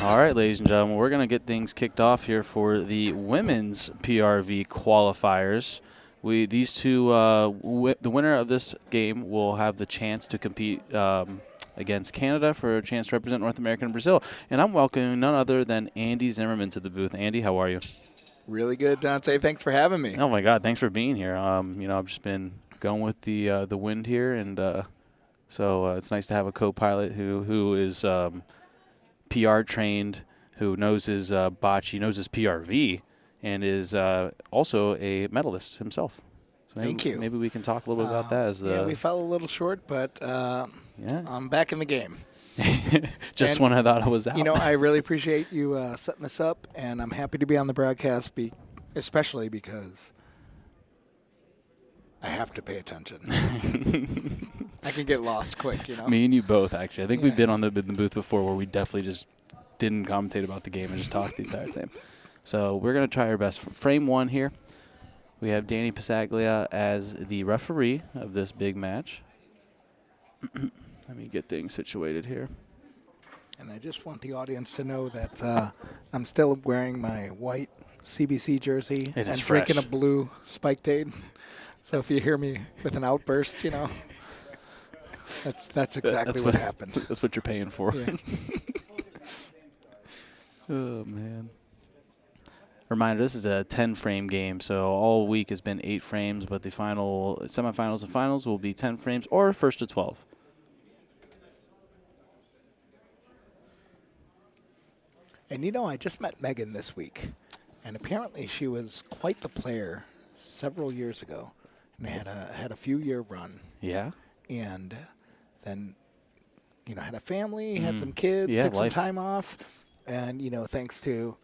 All right, ladies and gentlemen, we're going to get things kicked off here for the women's PRV qualifiers. These two, the winner of this game will have the chance to compete against Canada for a chance to represent North America and Brazil. And I'm welcoming none other than Andy Zimmerman to the booth. Andy, how are you? Really good, Dante. Thanks for having me. Oh my God, thanks for being here. I've just been going with the wind here, and so it's nice to have a co-pilot who is PR trained, who knows his bocce, knows his PRV, and is also a medalist himself. So Thank you. Maybe we can talk a little bit about that. Yeah, we fell a little short, but I'm back in the game. Just when I thought I was out. You know, I really appreciate you setting this up, and I'm happy to be on the broadcast, especially because I have to pay attention. I can get lost quick, you know. Me and you both, actually. I think we've been on the booth before where we definitely just didn't commentate about the game and just talked the entire time. So we're going to try our best. Frame one here. We have Danny Pisaglia as the referee of this big match. Let me get things situated here. And I just want the audience to know that I'm still wearing my white CBC jersey and drinking a blue Spiked-Aid. So if you hear me with an outburst, you know, that's exactly what happened. That's what you're paying for. Yeah. Oh, man. Reminder, this is a 10-frame game, so all week has been 8 frames, but the final semifinals and finals will be 10 frames or first to 12. And, you know, I just met Megan this week, and apparently she was quite the player several years ago. And they had a few-year run. Yeah. And then, you know, had a family, had some kids, took some time off. And, you know, thanks to,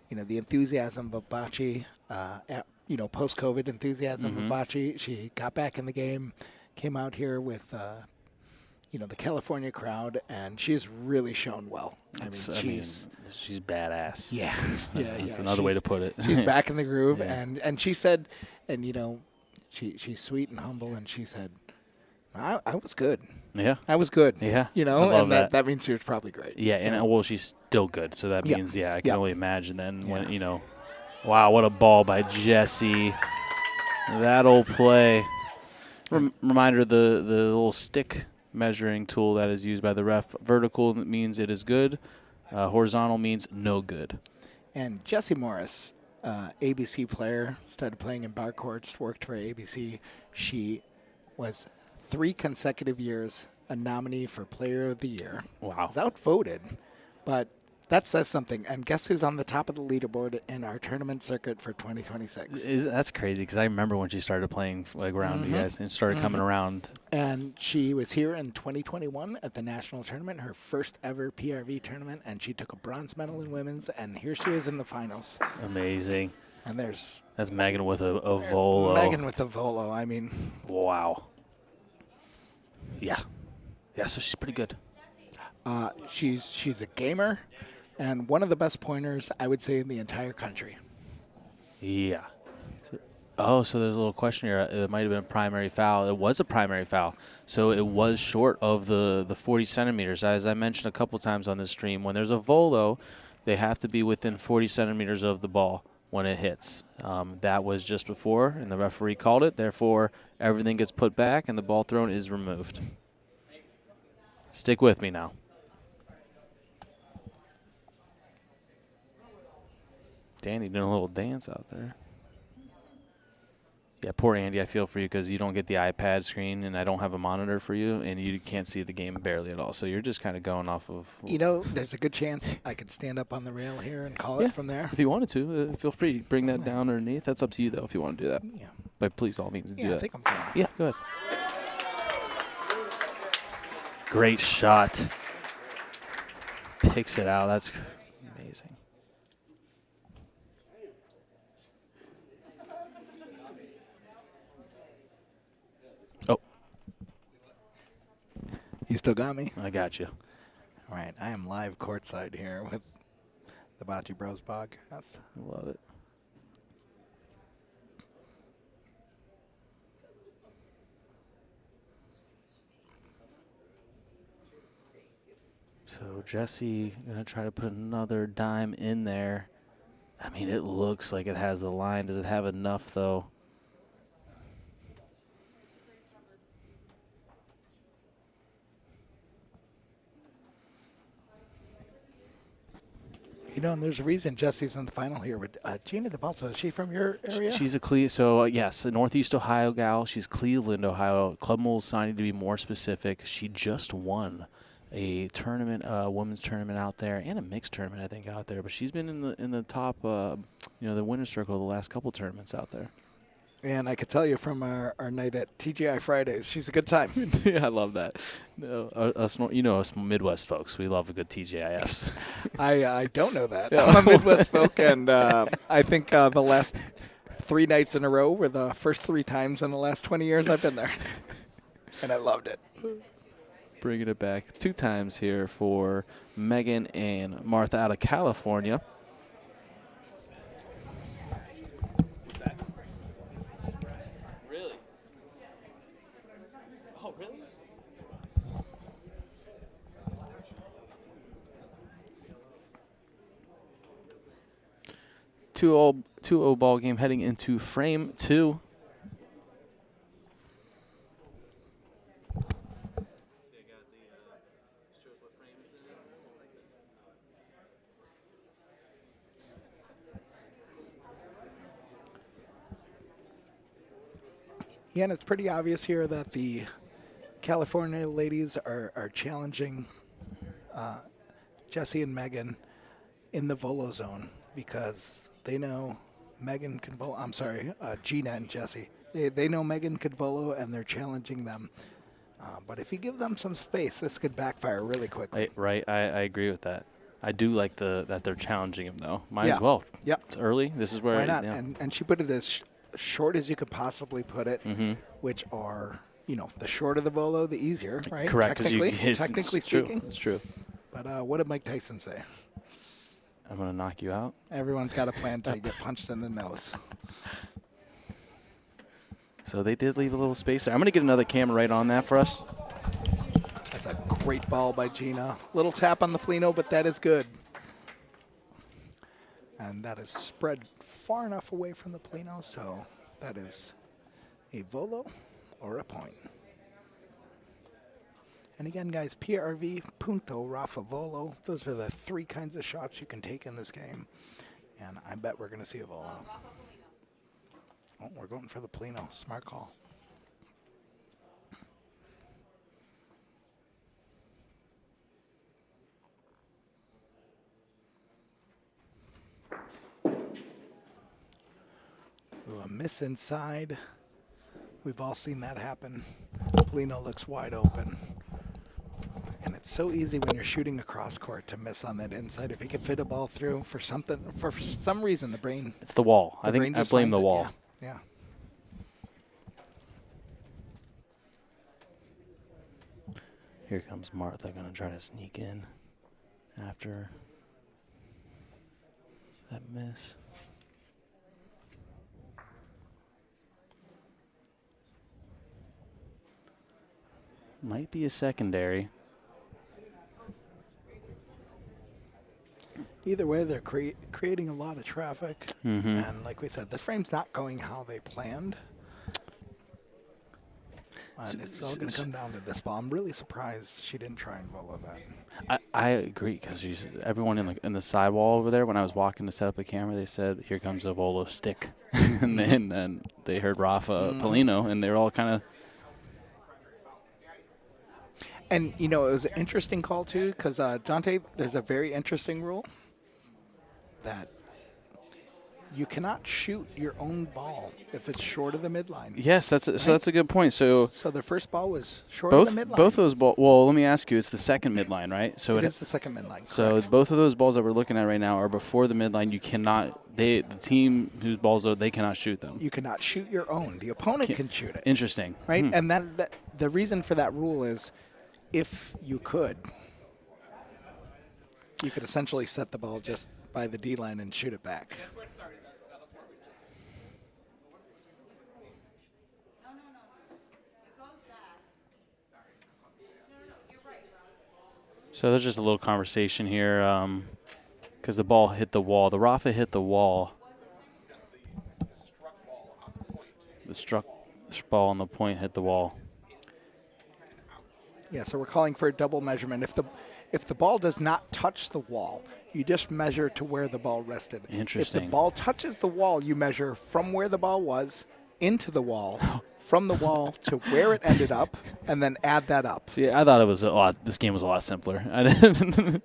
you know, the enthusiasm of bocce, post-COVID enthusiasm of bocce, she got back in the game, came out here with, the California crowd, and she's really shown well. She's badass. Yeah. That's another way to put it. She's back in the groove, Yeah. and she said, and, you know, she's sweet and humble, and she said, I was good. Yeah. I was good. Yeah. You know, I love and that means she was probably great. Yeah, so. and she's still good, so that means, I can only imagine then when, you know, wow, what a ball by Jesse. That'll play. Reminder, the little stick measuring tool that is used by the ref. Vertical means it is good. Horizontal means no good. And Jessie Morris, ABC player, started playing in bar courts, worked for ABC. She was 3 consecutive years a nominee for Player of the Year. Wow. Was outvoted, but that says something. And guess who's on the top of the leaderboard in our tournament circuit for 2026? That's crazy because I remember when she started playing around you guys and started coming around. And she was here in 2021 at the national tournament, her first ever PRV tournament, and she took a bronze medal in women's, and here she is in the finals. Amazing. And that's Megan with a volo. Megan with a volo. I mean, wow. Yeah. Yeah, so she's pretty good. She's a gamer and one of the best pointers, I would say, in the entire country. Yeah. So there's a little question here. It might have been a primary foul. It was a primary foul. So it was short of the 40 centimeters. As I mentioned a couple times on this stream, when there's a volo, they have to be within 40 centimeters of the ball when it hits. That was just before, and the referee called it. Therefore, everything gets put back, and the ball thrown is removed. Stick with me now. Danny doing a little dance out there. Yeah, poor Andy, I feel for you because you don't get the iPad screen, and I don't have a monitor for you, and you can't see the game barely at all. So you're just kind of going off of... You know, there's a good chance I could stand up on the rail here and call it from there. If you wanted to, feel free. Bring that down underneath. That's up to you, though, if you want to do that. Yeah. But please, all means, do that. I think I'm going to. Yeah, go ahead. Great shot. Picks it out. That's amazing. Oh. You still got me? I got you. All right. I am live courtside here with the Bocce Bros podcast. Love it. So Jesse going to try to put another dime in there. I mean, it looks like it has the line. Does it have enough, though? You know, and there's a reason Jesse's in the final here with Gina DeBalso. Is she from your area? She's a yes, a Northeast Ohio gal. She's Cleveland, Ohio. Club Mold signing to be more specific. She just won a tournament, women's tournament out there, and a mixed tournament, I think, out there. But she's been in the top, the winner's circle the last couple tournaments out there. And I could tell you from our night at TGI Fridays, she's a good time. Yeah, I love that. No, us Midwest folks, we love a good TGIFs. I don't know that. Yeah. I'm a Midwest folk, and I think the last 3 nights in a row were the first 3 times in the last 20 years I've been there. And I loved it. Bringing it back 2 times here for Megan and Martha out of California. Two 2-0 ball game heading into frame 2. Yeah, and it's pretty obvious here that the California ladies are challenging Jesse and Megan in the volo zone because they know Megan can volo. I'm sorry, Gina and Jesse. They know Megan could volo, and they're challenging them. But if you give them some space, this could backfire really quickly. Right, I agree with that. I do like that they're challenging him, though. Might as well. Yep. It's early. This is where. Why not? Yeah. And she put it as short as you could possibly put it, which are, the shorter the volo, the easier, right? Correct. Technically speaking. It's true. But what did Mike Tyson say? I'm going to knock you out. Everyone's got a plan till you get punched in the nose. So they did leave a little space there. I'm going to get another camera right on that for us. That's a great ball by Gina. Little tap on the Polino, but that is good. And that is spread far enough away from the Polino, so that is a volo or a point. And again, guys, PRV, Punto, Rafa, Volo. Those are the 3 kinds of shots you can take in this game. And I bet we're going to see a Volo. Oh, we're going for the Polino. Smart call. Ooh, a miss inside. We've all seen that happen. Polino looks wide open. And it's so easy when you're shooting across court to miss on that inside. If you can fit a ball through for some reason, the brain. It's the wall. I think I blame the wall. Yeah. Here comes Martha, going to try to sneak in after that miss. Might be a secondary. Either way, they're creating a lot of traffic. And like we said, the frame's not going how they planned. And it's all going to come down to this ball. I'm really surprised she didn't try and volo that. I agree, because everyone in the sidewall over there, when I was walking to set up a camera, they said, "Here comes a volo stick." And then they heard Rafa Polino, and they were all kind of. And, it was an interesting call, too, because, Dante, there's a very interesting rule that you cannot shoot your own ball if it's short of the midline. Yes, so that's a good point. So the first ball was short of the midline. Both of those balls, well, let me ask you, it's the second midline, right? So it's the second midline, so correct. Both of those balls that we're looking at right now are before the midline. You cannot, the team whose balls are, they cannot shoot them. You cannot shoot your own. The opponent can shoot it. Interesting. Right? And that the reason for that rule is if you could essentially set the ball just by the D line and shoot it back. So there's just a little conversation here because the ball hit the wall. The Rafa hit the wall. The struck ball on the point hit the wall. Yeah, so we're calling for a double measurement. If the ball does not touch the wall, you just measure to where the ball rested. Interesting. If the ball touches the wall, you measure from where the ball was into the wall, from the wall to where it ended up, and then add that up. See, I thought it was a lot. This game was a lot simpler.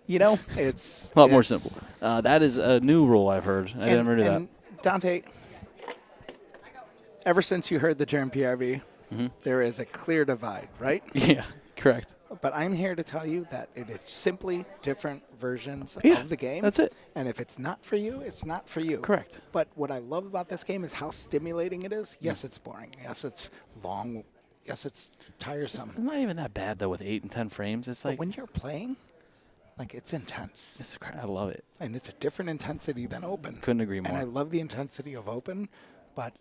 It's a lot more simple. That is a new rule I've heard. I never knew that. Dante, ever since you heard the term PRV, there is a clear divide, right? Yeah, correct. But I'm here to tell you that it is simply different versions of the game. That's it. And if it's not for you, it's not for you. Correct. But what I love about this game is how stimulating it is. Yes, it's boring. Yes, it's long. Yes, it's tiresome. It's not even that bad, though, with 8 and 10 frames. It's like, but when you're playing, like, it's intense. I love it. And it's a different intensity than open. Couldn't agree more. And I love the intensity of open, but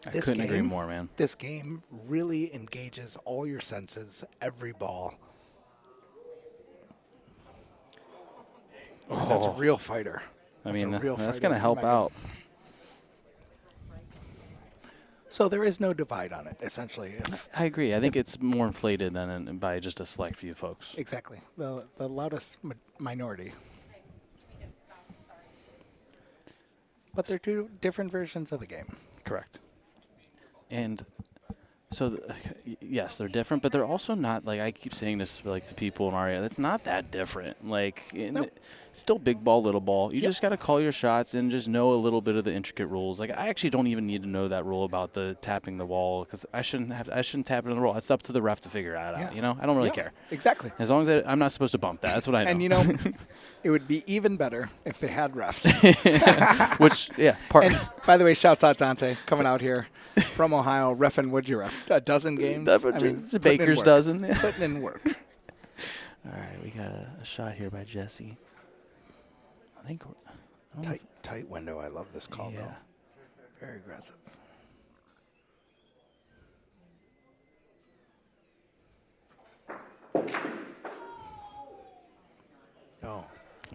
I couldn't agree more, man. This game really engages all your senses, every ball. Oh, that's a real fighter. That's going to help out. So there is no divide on it, essentially. I agree. I think it's more inflated than by just a select few folks. Exactly. The loudest minority. But they're two different versions of the game. Correct. And so, yes, they're different, but they're also not, like, I keep saying this to people in our area, that's not that different. Like, still big ball, little ball. You just got to call your shots and just know a little bit of the intricate rules. Like, I actually don't even need to know that rule about the tapping the wall because I shouldn't tap it on the roll. It's up to the ref to figure that out. I don't really care. Exactly. As long as I'm not supposed to bump that. That's what I know. And, it would be even better if they had refs. Which, And by the way, shouts out Dante coming out here from Ohio, reffing would you ref? A dozen games? It's a baker's dozen. Putting in work. All right, we got a shot here by Jesse. I think tight window. I love this call, though. Very aggressive. Oh.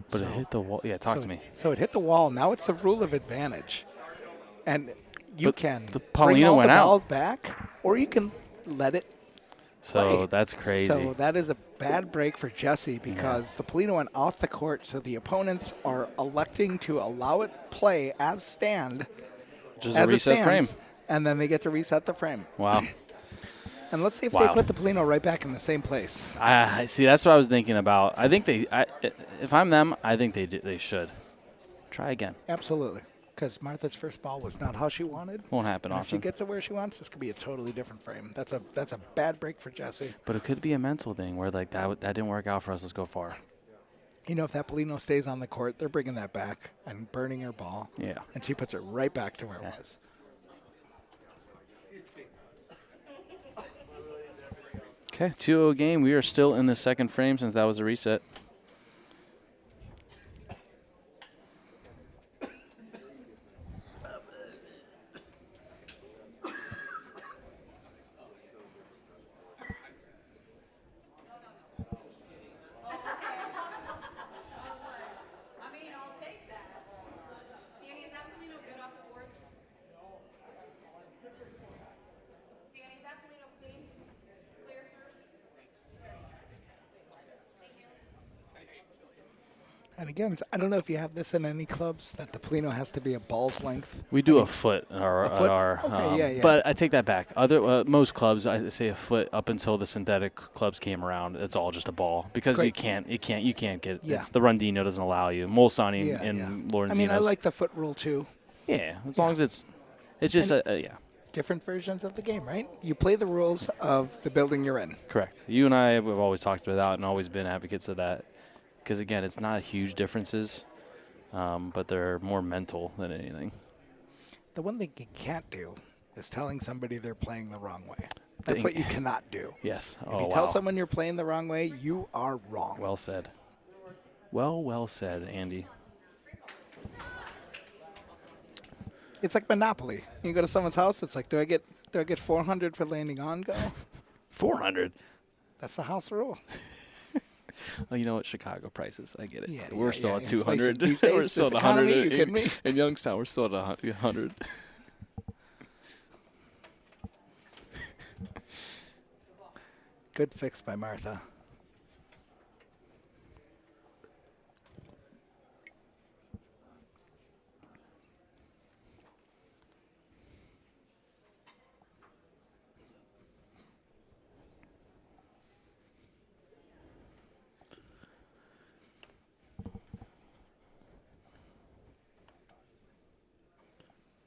But it hit the wall. Yeah, talk to me. So it hit the wall. Now it's the rule of advantage. And you can bring all the balls back, or you can let it play. That's crazy. So that is a bad break for Jesse because the Polino went off the court, so the opponents are electing to allow it play as stand. Just a reset frame. And then they get to reset the frame. Wow. And let's see if they put the Polino right back in the same place. I see. That's what I was thinking about. I think if I'm them, I think they should try again. Absolutely. Because Martha's first ball was not how she wanted. Won't happen often. If she gets it where she wants, this could be a totally different frame. That's a bad break for Jesse. But it could be a mental thing where like that didn't work out for us. Let's go far. If that Polino stays on the court, they're bringing that back and burning her ball. Yeah. And she puts it right back to where it was. Okay, 2-0 game. We are still in the second frame since that was a reset. And again, I don't know if you have this in any clubs, that the Polino has to be a ball's length. We do a foot at our Okay, but I take that back. Most clubs, I say a foot up until the synthetic clubs came around. It's all just a ball because you can't get. Yeah. It's the Rondino doesn't allow you. Molsani and Lorenzino's. I like the foot rule too. Yeah, as long as it's just different versions of the game, right? You play the rules of the building you're in. Correct. You and I have always talked about that and always been advocates of that. Because, again, it's not huge differences, but they're more mental than anything. The one thing you can't do is telling somebody they're playing the wrong way. That's what you cannot do. Yes. If you tell someone you're playing the wrong way, you are wrong. Well said. Well said, Andy. It's like Monopoly. You go to someone's house, it's like, do I get 400 for landing on go? 400? That's the house rule. Well, you know what? Chicago prices. I get it. Yeah, We're still at 200. These days, We're still at economy, 100. you kidding me? In Youngstown, we're still at 100. Good fix by Martha.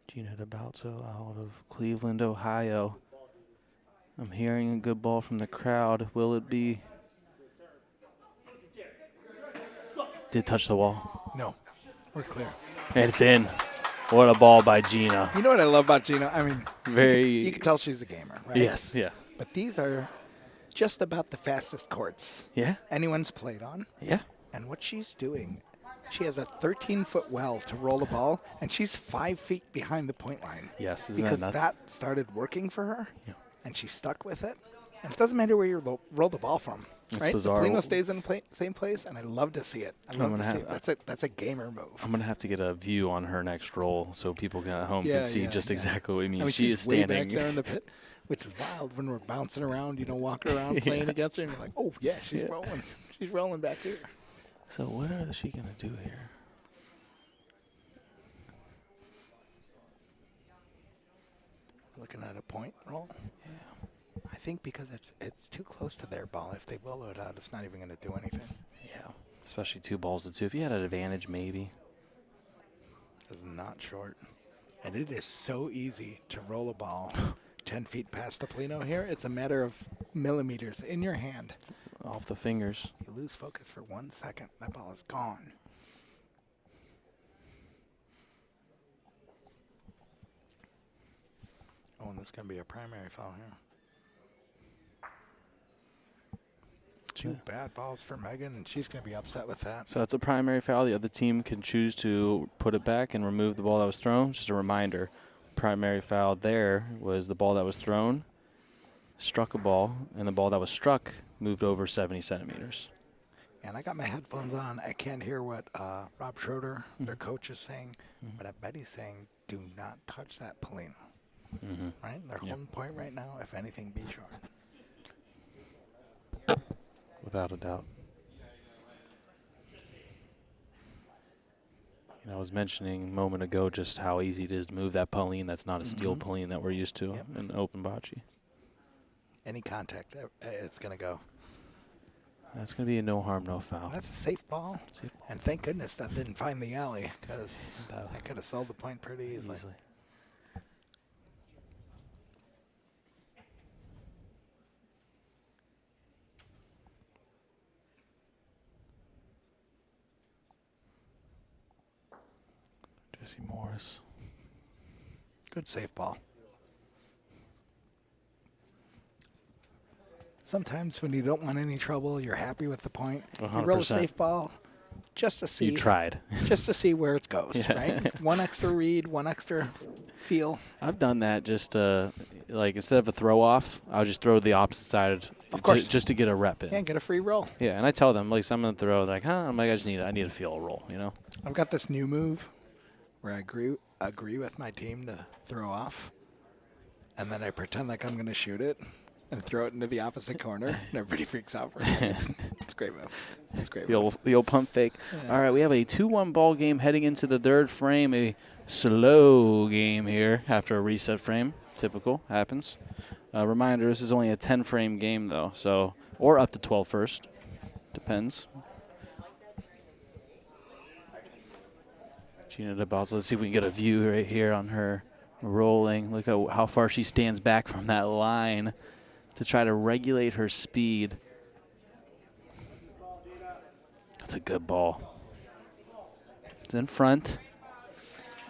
Gina DeBalzo out of Cleveland, Ohio. I'm hearing a good ball from the crowd. Will it be? Did touch the wall. No, we're clear. And it's in. What a ball by Gina. You know what I love about Gina? I mean, you can tell she's a gamer, right? Yes, yeah. But these are just about the fastest courts anyone's played on. Yeah. And what she's doing, she has a 13-foot well to roll the ball, and she's 5 feet behind the point line. Yes, isn't because that nuts? that started working for her, and she stuck with it. And it doesn't matter where you roll the ball from. It's right? bizarre. The Polino stays in the same place, and I love to see it. I love to see it. That's a gamer move. I'm going to have to get a view on her next roll so people at home can see exactly what I mean. I mean, she is standing. Way back there in the pit, which is wild when we're bouncing around, walking around playing against her, and you're like, oh, yeah, she's rolling. She's rolling back here. So what is she going to do here? Looking at a point roll. Yeah. I think because it's too close to their ball. If they willow it out, it's not even going to do anything. Yeah, especially 2 balls to 2. If you had an advantage, maybe. It's not short. And it is so easy to roll a ball 10 feet past the Polino here. It's a matter of millimeters in your hand. Off the fingers. You lose focus for 1 second. That ball is gone. Oh, and there's going to be a primary foul here. 2 bad balls for Megan, and she's going to be upset with that. So that's a primary foul. The other team can choose to put it back and remove the ball that was thrown. Just a reminder, primary foul there was the ball that was thrown, struck a ball, and the ball that was struck moved over 70 centimeters. And I got my headphones on. I can't hear what Rob Schroeder, their coach, is saying, but I bet he's saying, do not touch that Polino. Right? They're holding point right now. If anything, be sure. Without a doubt. I was mentioning a moment ago just how easy it is to move that Pauline. That's not a steel Pauline that we're used to in open bocce. Any contact, it's going to go. That's going to be a no harm, no foul. That's a safe ball. And thank goodness that didn't find the alley, because I could have sold the point pretty easily. Jesse Morris. Good safe ball. Sometimes when you don't want any trouble, you're happy with the point. 100%. You roll a safe ball just to see. You tried. Just to see where it goes, right? One extra read, one extra feel. I've done that just like instead of a throw off, I'll just throw the opposite side of course. Just to get a rep in. Yeah, get a free roll. Yeah, and I tell them, like, some of the throw, like, I'm like, I need to feel a roll, I've got this new move where I agree with my team to throw off, and then I pretend like I'm going to shoot it and throw it into the opposite corner, and everybody freaks out for a second. It's a great move. It's great. The old pump fake. Yeah. All right, we have a 2-1 ball game heading into the third frame. A slow game here after a reset frame. Typical, happens. Reminder: this is only a 10-frame game though, so or up to 12 first, depends. Gina DeBalzo. Let's see if we can get a view right here on her rolling. Look at how far she stands back from that line to try to regulate her speed. That's a good ball. It's in front,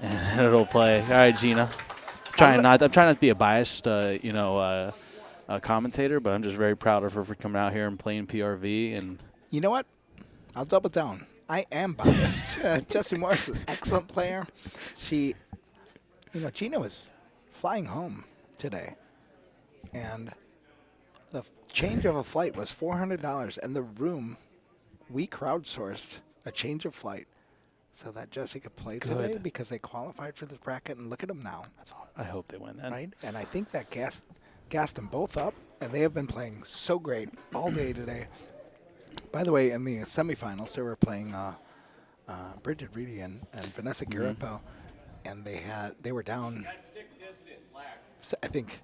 and it'll play. All right, Gina. I'm trying not to be a biased, commentator, but I'm just very proud of her for coming out here and playing PRV. And you know what? I'll double down. I am biased. Jessie Morris is an excellent player. She, Gina was flying home today, and the change of a flight was $400, and the room we crowdsourced a change of flight so that Jesse could play today because they qualified for this bracket, and look at them now. That's all. I hope they win that. Right? And I think that gassed them both up, and they have been playing so great all day today. By the way, in the semifinals, they were playing Bridget Reedy and Vanessa Garipo, and they were down, I think,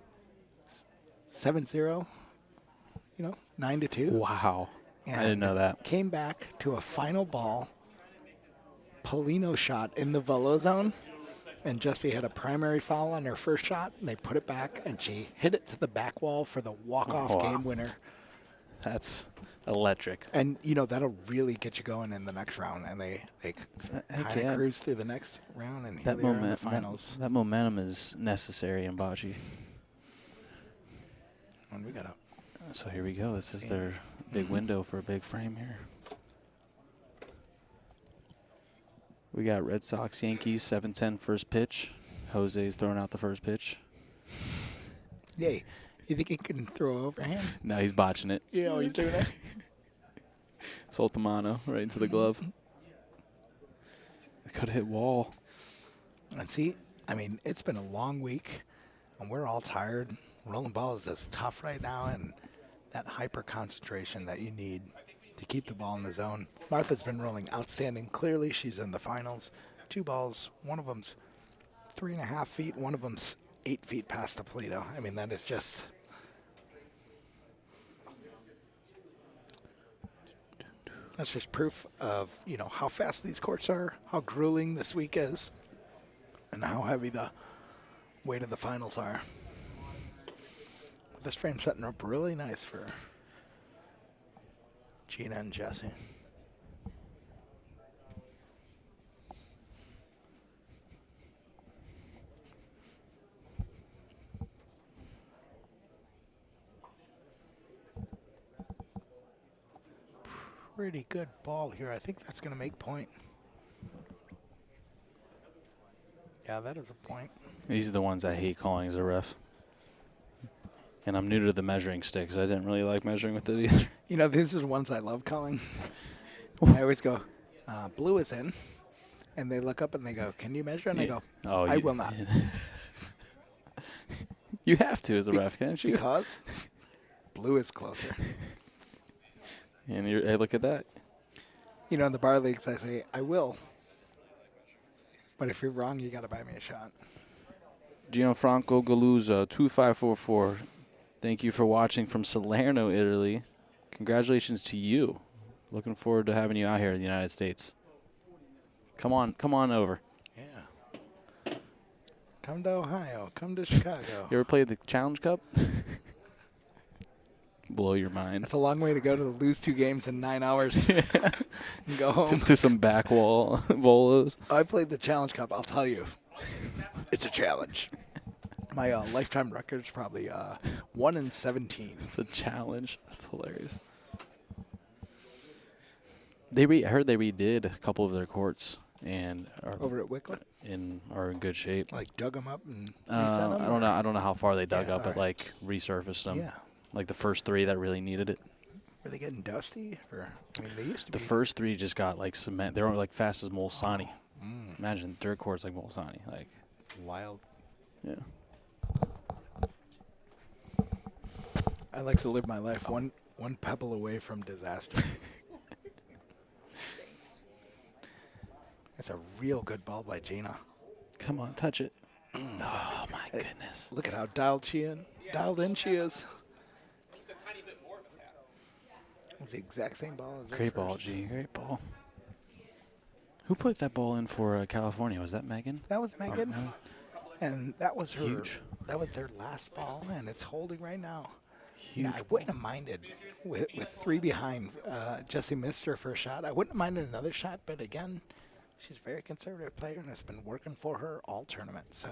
7-0, 9-2. Wow. And I didn't know that. Came back to a final ball, Polino shot in the velo zone, and Jessie had a primary foul on her first shot, and they put it back, and she hit it to the back wall for the walk-off game winner. That's electric. And, that'll really get you going in the next round, and they kind of cruise through the next round, and here they are in the finals. That momentum is necessary in Bocce. And we got So here we go. This is their big window for a big frame here. We got Red Sox, Yankees, 7-10 first pitch. Jose's throwing out the first pitch. Yay. You think he can throw overhand? No, he's botching it. He's doing it. Soltamano right into the glove. Could have hit wall. And see, it's been a long week, and we're all tired. Rolling ball is just tough right now, and that hyper concentration that you need to keep the ball in the zone. Martha's been rolling outstanding. Clearly, she's in the finals. 2 balls. One of them's 3.5 feet. One of them's 8 feet past the Toledo. That is just. That's just proof of, how fast these courts are, how grueling this week is, and how heavy the weight of the finals are. This frame's setting up really nice for Gina and Jesse. Pretty good ball here. I think that's going to make point. Yeah, that is a point. These are the ones I hate calling as a ref. And I'm new to the measuring stick, so I didn't really like measuring with it either. These are the ones I love calling. I always go, blue is in. And they look up and they go, can you measure? And I go, I will not. You have to as a ref, can't you? Because blue is closer. And hey, look at that. In the bar leagues, I say, I will. But if you're wrong, you got to buy me a shot. Gianfranco Galuzza, 2544. Thank you for watching from Salerno, Italy. Congratulations to you. Looking forward to having you out here in the United States. Come on over. Yeah. Come to Ohio. Come to Chicago. You ever played the Challenge Cup? Blow your mind. That's a long way to go to lose 2 games in 9 hours and go home. to some back wall bolos. I played the Challenge Cup. I'll tell you. It's a challenge. My lifetime record is probably 1-17. It's a challenge. That's hilarious. I heard they redid a couple of their courts and over at Wicklow are in good shape. Like dug them up and reset them. I don't know how far they dug up, but like resurfaced them. Yeah. Like the first 3 that really needed it. Were they getting dusty? They used to be. The first 3 just got like cement. They were like fast as Molsani. Imagine dirt courts like Molsani. Like wild. Yeah. I like to live my life one pebble away from disaster. That's a real good ball by Gina. Come on, touch it. Oh my goodness! Look at how dialed in she is. It's the exact same ball as her Great ball, first. G. Great ball. Who put that ball in for California? Was that Megan? That was Megan. And that was her. Huge. That was their last ball, and it's holding right now. Huge. I wouldn't have minded with 3 behind. Jessie missed her first shot. I wouldn't have minded another shot, but again, she's a very conservative player, and it's been working for her all tournament. So,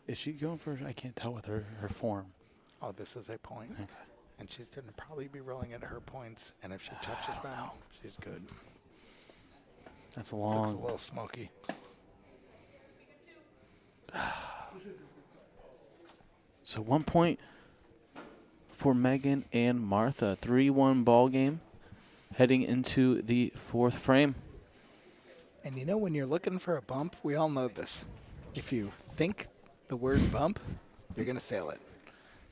is she going for? I can't tell with her form. Oh, this is a point. Okay. And she's going to probably be rolling at her points, and if she touches them, she's good. That's a long. Looks a little smoky. So 1 point for Megan and Martha. 3-1 ball game. Heading into the fourth frame. And you know, when you're looking for a bump, we all know this. If you think the word bump, you're going to sail it.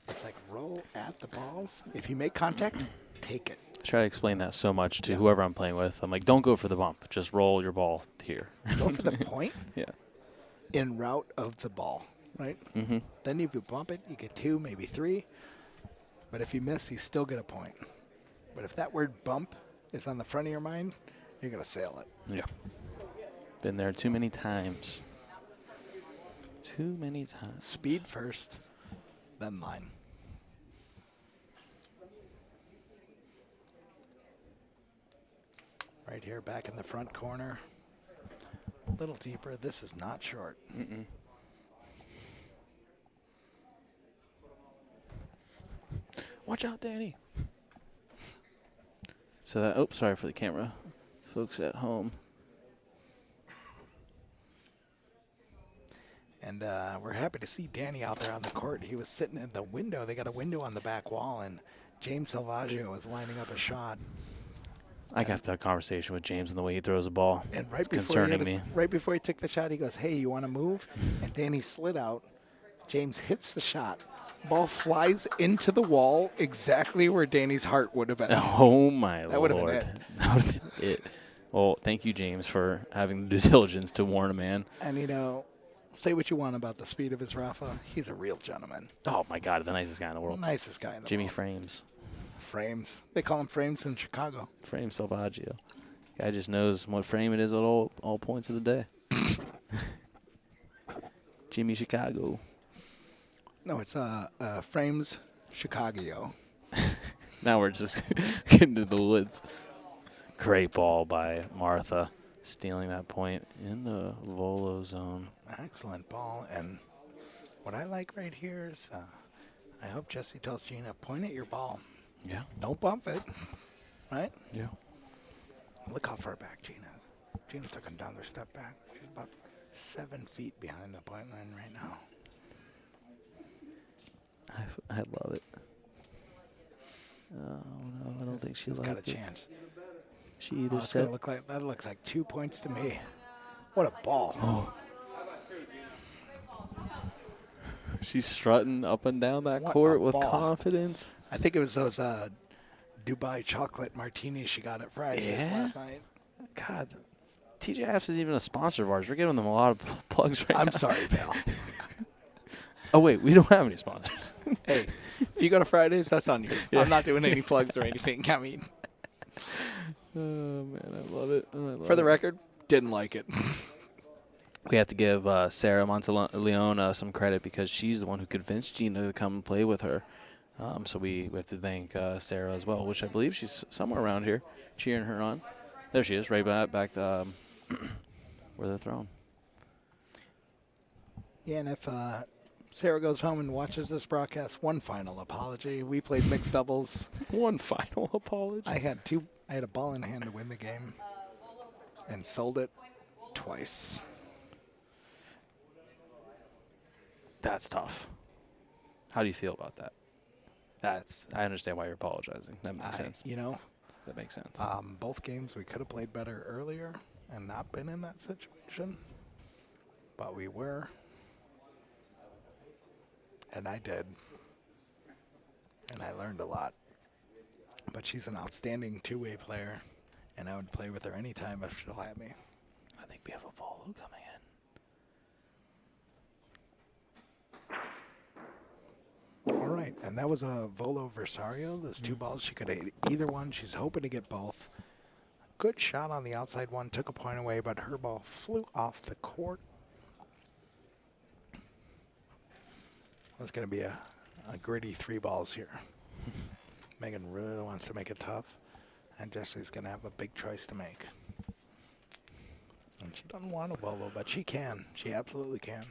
It's like roll at the balls. If you make contact, take it. I try to explain that so much to whoever I'm playing with. I'm like, don't go for the bump. Just roll your ball here. Go for the point Yeah. in route of the ball, right? Mm-hmm. Then if you bump it, you get 2, maybe 3. But if you miss, you still get a point. But if that word bump is on the front of your mind, you're going to sail it. Yeah. Been there too many times. Too many times. Speed first, then line. Right here, back in the front corner. A little deeper. This is not short. Mm-mm. Watch out, Danny. So that, oh, sorry for the camera. Folks at home. And we're happy to see Danny out there on the court. He was sitting in the window. They got a window on the back wall, and James Salvaggio was lining up a shot. I have to have a conversation with James and the way he throws the ball. And it's concerning me. Right before he took the shot, he goes, "Hey, you want to move?" And Danny slid out. James hits the shot. Ball flies into the wall exactly where Danny's heart would have been. Oh, my Lord. That would have been it. That would have been it. Well, thank you, James, for having the due diligence to warn a man. And, you know, say what you want about the speed of his Rafa. He's a real gentleman. Oh, my God, the nicest guy in the world. Nicest guy in the Jimmy world. Frames. Frames. They call him Frames in Chicago. Frame Salvaggio. Guy just knows what frame it is at all points of the day. Jimmy Chicago. No, it's Frames Chicago. Now we're just getting to the woods. Great ball by Martha, stealing that point in the volo zone. Excellent ball. And what I like right here is I hope Jesse tells Gina, point at your ball. Yeah. Don't bump it. Right? Yeah. Look how far back Gina is. Gina took another step back. She's about 7 feet behind the point line right now. I love it. Oh, no, I don't think she liked it. Got a chance. She either said... That looks like 2 points to me. What a ball. Oh. She's strutting up and down that court with confidence. I think it was those Dubai chocolate martinis she got at Fridays last night. God, TJF's isn't even a sponsor of ours. We're giving them a lot of plugs right now. I'm sorry, pal. Oh, wait, we don't have any sponsors. Hey, if you go to Fridays, that's on you. Yeah. I'm not doing any plugs or anything. I mean, oh, man, I love it. For the record, didn't like it. We have to give Sarah Monteleone some credit because she's the one who convinced Gina to come and play with her. So we have to thank Sarah as well, which I believe she's somewhere around here cheering her on. There she is, right back where they're thrown. Yeah, and if Sarah goes home and watches this broadcast, one final apology. We played mixed doubles. One final apology. I had a ball in hand to win the game and sold it twice. That's tough. How do you feel about that? I understand why you're apologizing. That makes sense. You know, that makes sense. Both games we could have played better earlier and not been in that situation, but we were, and I did, and I learned a lot. But she's an outstanding two-way player, and I would play with her anytime if she'll have me. I think we have a volo coming in. All right, and that was a volo Versario. There's 2 balls. She could hit either one. She's hoping to get both. Good shot on the outside one. Took a point away, but her ball flew off the court. It's going to be a gritty 3 balls here. Megan really wants to make it tough, and Jesse's going to have a big choice to make. And she doesn't want a volo, but she can. She absolutely can.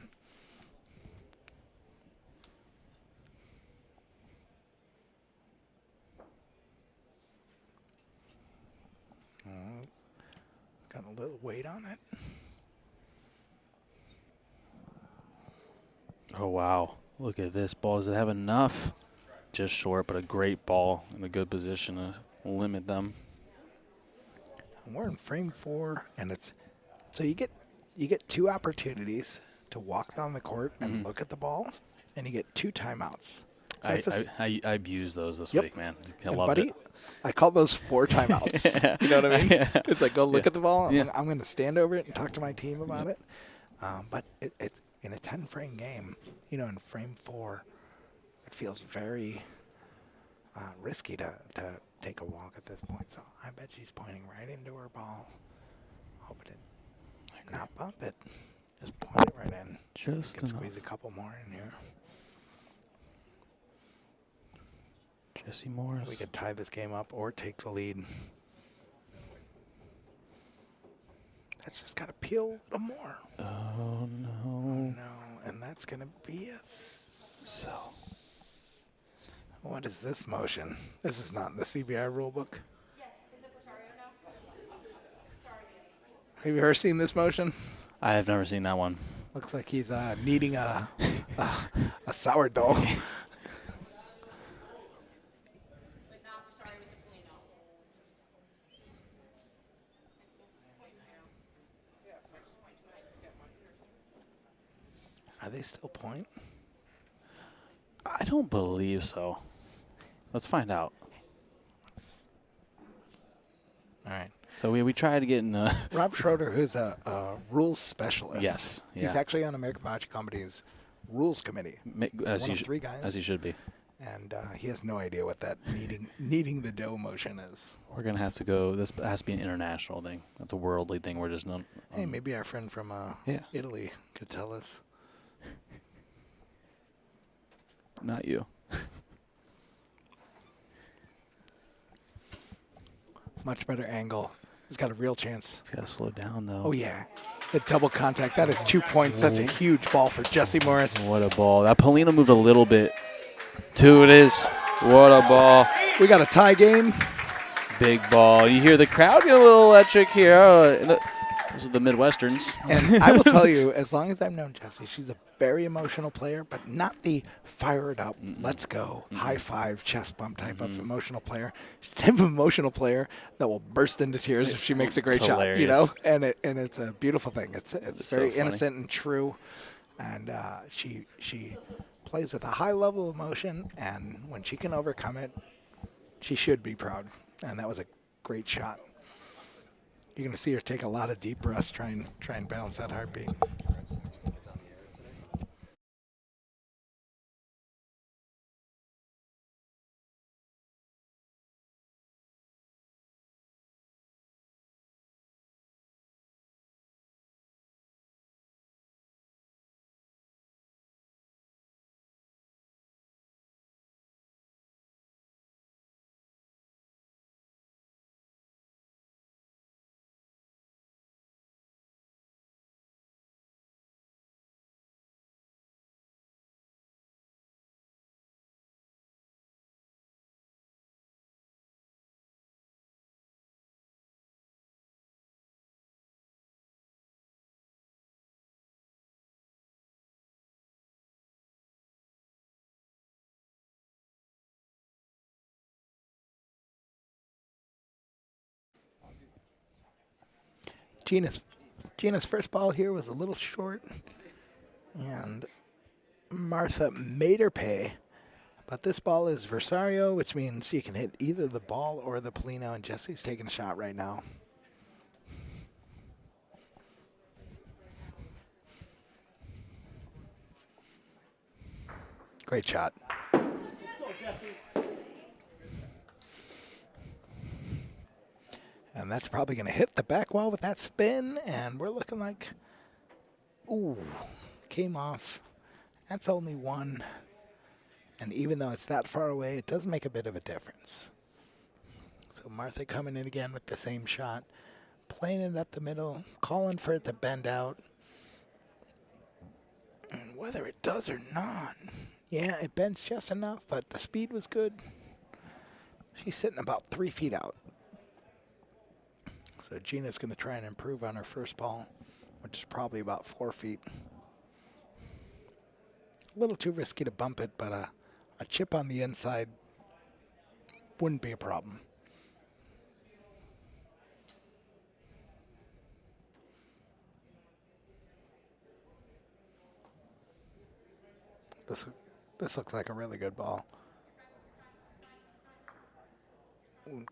Got a little weight on it. Oh, wow. Look at this ball. Does it have enough? Just short, but a great ball in a good position to limit them. We're in frame 4, and it's so you get 2 opportunities to walk down the court and look at the ball, and you get 2 timeouts. So I abused those this Yep. week, man. I and loved buddy, it. I call those 4 timeouts. Yeah. You know what I mean? Yeah. It's like, go look at the ball. Yeah. I'm going to stand over it and talk to my team about it. But it in a 10-frame game, in frame 4, it feels very risky to take a walk at this point. So I bet she's pointing right into her ball. Hope it did not bump it. Just point it right in. Just can enough. Squeeze a couple more in here. Jesse Morris. We could tie this game up or take the lead. That's just got to peel a little more. Oh, no. No, and that's going to be a So. What is this motion? This is not in the CBI rulebook. Yes, is it Rosario now? Sorry. Have you ever seen this motion? I have never seen that one. Looks like he's kneading a sourdough. But not Rosario with the Polino. Are they still point? I don't believe so. Let's find out. All right. So we tried to get in. Rob Schroeder, who's a rules specialist. Yes. Yeah. He's actually on American Bocce Company's rules committee. As one he of 3 guys. As he should be. And he has no idea what that kneading the dough motion is. We're gonna have to go. This has to be an international thing. That's a worldly thing. We're just not. Hey, maybe our friend from Italy could tell us. Not you. Much better angle. He's got a real chance. He's got to slow down though. Oh yeah, the double contact. That is 2 points. That's a huge ball for Jesse Morris. What a ball! That Polino moved a little bit. 2 it is. What a ball! We got a tie game. Big ball. You hear the crowd get a little electric here. Those are the Midwesterns. And I will tell you, as long as I've known Jessie, she's a very emotional player, but not the fire it up, let's go, high five, chest bump type of emotional player. She's the type of emotional player that will burst into tears if she makes a great shot, And it's a beautiful thing. It's very so innocent and true, and she plays with a high level of emotion, and when she can overcome it, she should be proud. And that was a great shot. You're going to see her take a lot of deep breaths, try and balance that heartbeat. Gina's first ball here was a little short, and Martha made her pay. But this ball is Versario, which means you can hit either the ball or the Polino, and Jesse's taking a shot right now. Great shot. And that's probably going to hit the back wall with that spin, and we're looking like, ooh, came off. That's only 1. And even though it's that far away, it does make a bit of a difference. So Martha coming in again with the same shot, playing it up the middle, calling for it to bend out. And whether it does or not, yeah, it bends just enough, but the speed was good. She's sitting about 3 feet out. So Gina's going to try and improve on her first ball, which is probably about 4 feet. A little too risky to bump it, but a chip on the inside wouldn't be a problem. This looks like a really good ball.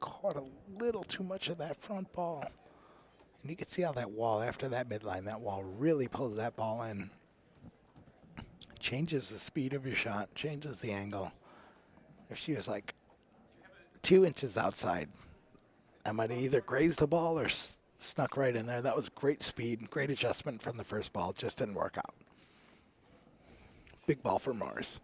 Caught a little too much of that front ball. And you can see how that wall, after that midline, that wall really pulls that ball in. Changes the speed of your shot, changes the angle. If she was like 2 inches outside, I might have either grazed the ball or snuck right in there. That was great speed, great adjustment from the first ball. Just didn't work out. Big ball for Mars.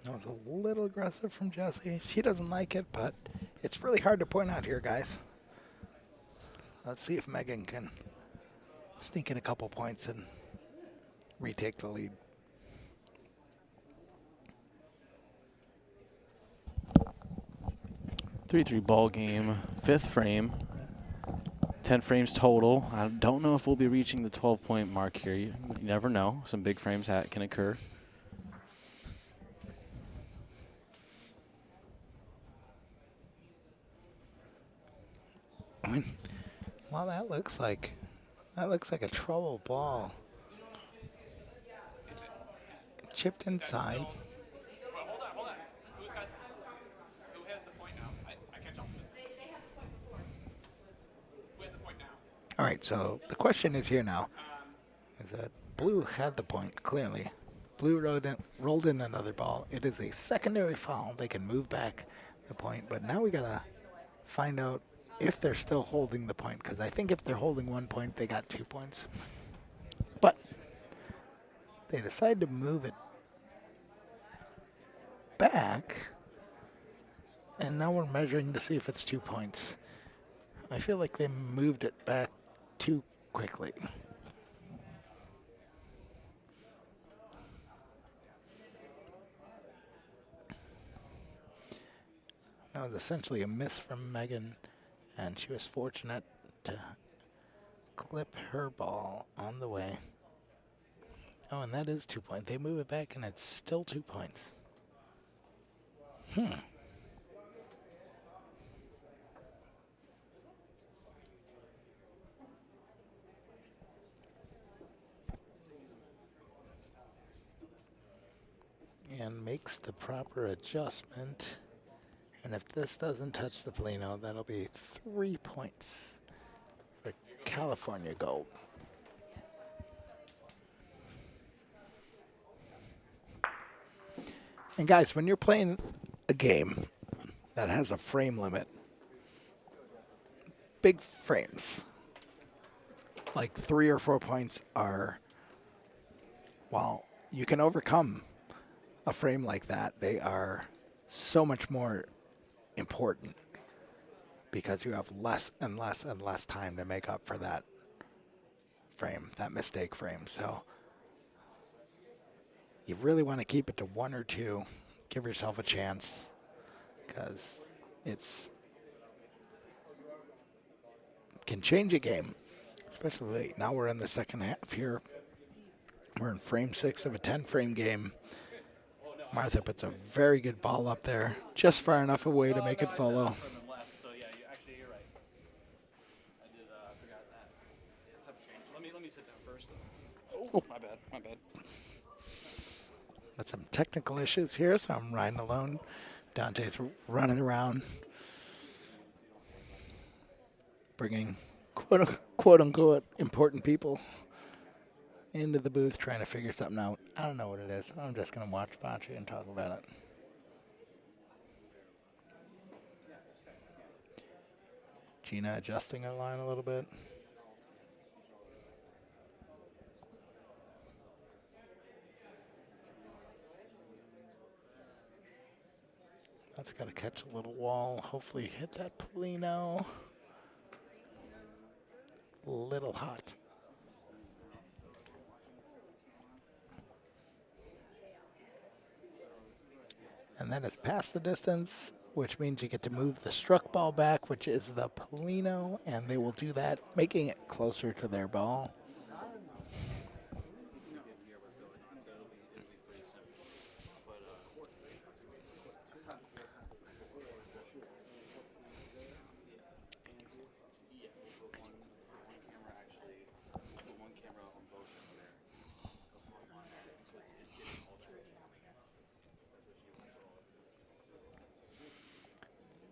That was a little aggressive from Jessie. She doesn't like it, but it's really hard to point out here, guys. Let's see if Megan can sneak in a couple points and retake the lead. Three ball game, 5th frame, 10 frames total. I don't know if we'll be reaching the 12-point mark here. You never know. Some big frames can occur. I mean, well, that looks like a trouble ball. Chipped inside. Well, hold on. Who has the point now? I can't tell. They had the point before. Who has the point now? All right, so the question is here now, is that Blue had the point, clearly. Blue rolled in another ball. It is a secondary foul. They can move back the point, but now we got to find out if they're still holding the point, because I think if they're holding 1 point, they got 2 points. But they decided to move it back, and now we're measuring to see if it's 2 points. I feel like they moved it back too quickly. That was essentially a miss from Megan, and she was fortunate to clip her ball on the way. Oh, and that is 2 points. They move it back, and it's still 2 points. And makes the proper adjustment. And if this doesn't touch the Polino, that'll be 3 points for California Gold. And guys, when you're playing a game that has a frame limit, big frames, like 3 or 4 points are, while you can overcome a frame like that, they are so much more important because you have less and less and less time to make up for that frame, that mistake frame. So you really want to keep it to 1 or 2. Give yourself a chance because it's can change a game, especially late. Now we're in the second half here. We're in frame 6 of a 10-frame game. Martha puts a very good ball up there, just far enough away to make it follow. So yeah, actually you're right. I did forgot that. Let's have a change. Let me sit down first. Oh, my bad. Got some technical issues here, so I'm riding alone. Dante's running around, bringing quote unquote important people into the booth, trying to figure something out. I don't know what it is. I'm just going to watch Bocce and talk about it. Gina adjusting her line a little bit. That's got to catch a little wall. Hopefully hit that Polino. Little hot. And that is past the distance, which means you get to move the struck ball back, which is the Polino, and they will do that, making it closer to their ball.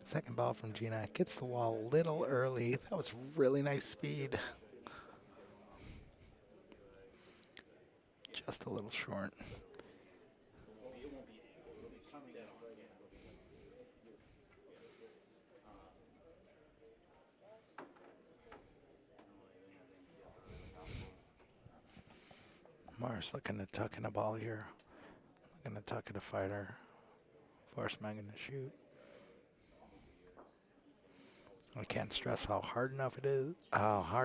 Second ball from Gina. Gets the wall a little early. That was really nice speed. Just a little short. Mars looking to tuck in a ball here. Looking to tuck in a fighter. Force Megan to shoot. I can't stress how hard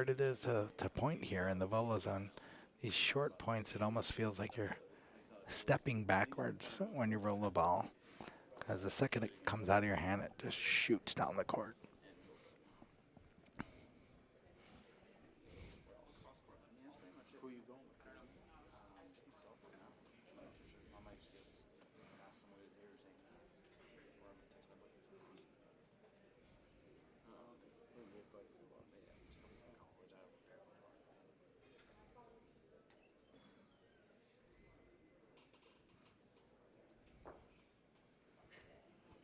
it is to point here in the volo zone. These short points, it almost feels like you're stepping backwards when you roll the ball. Because the second it comes out of your hand, it just shoots down the court.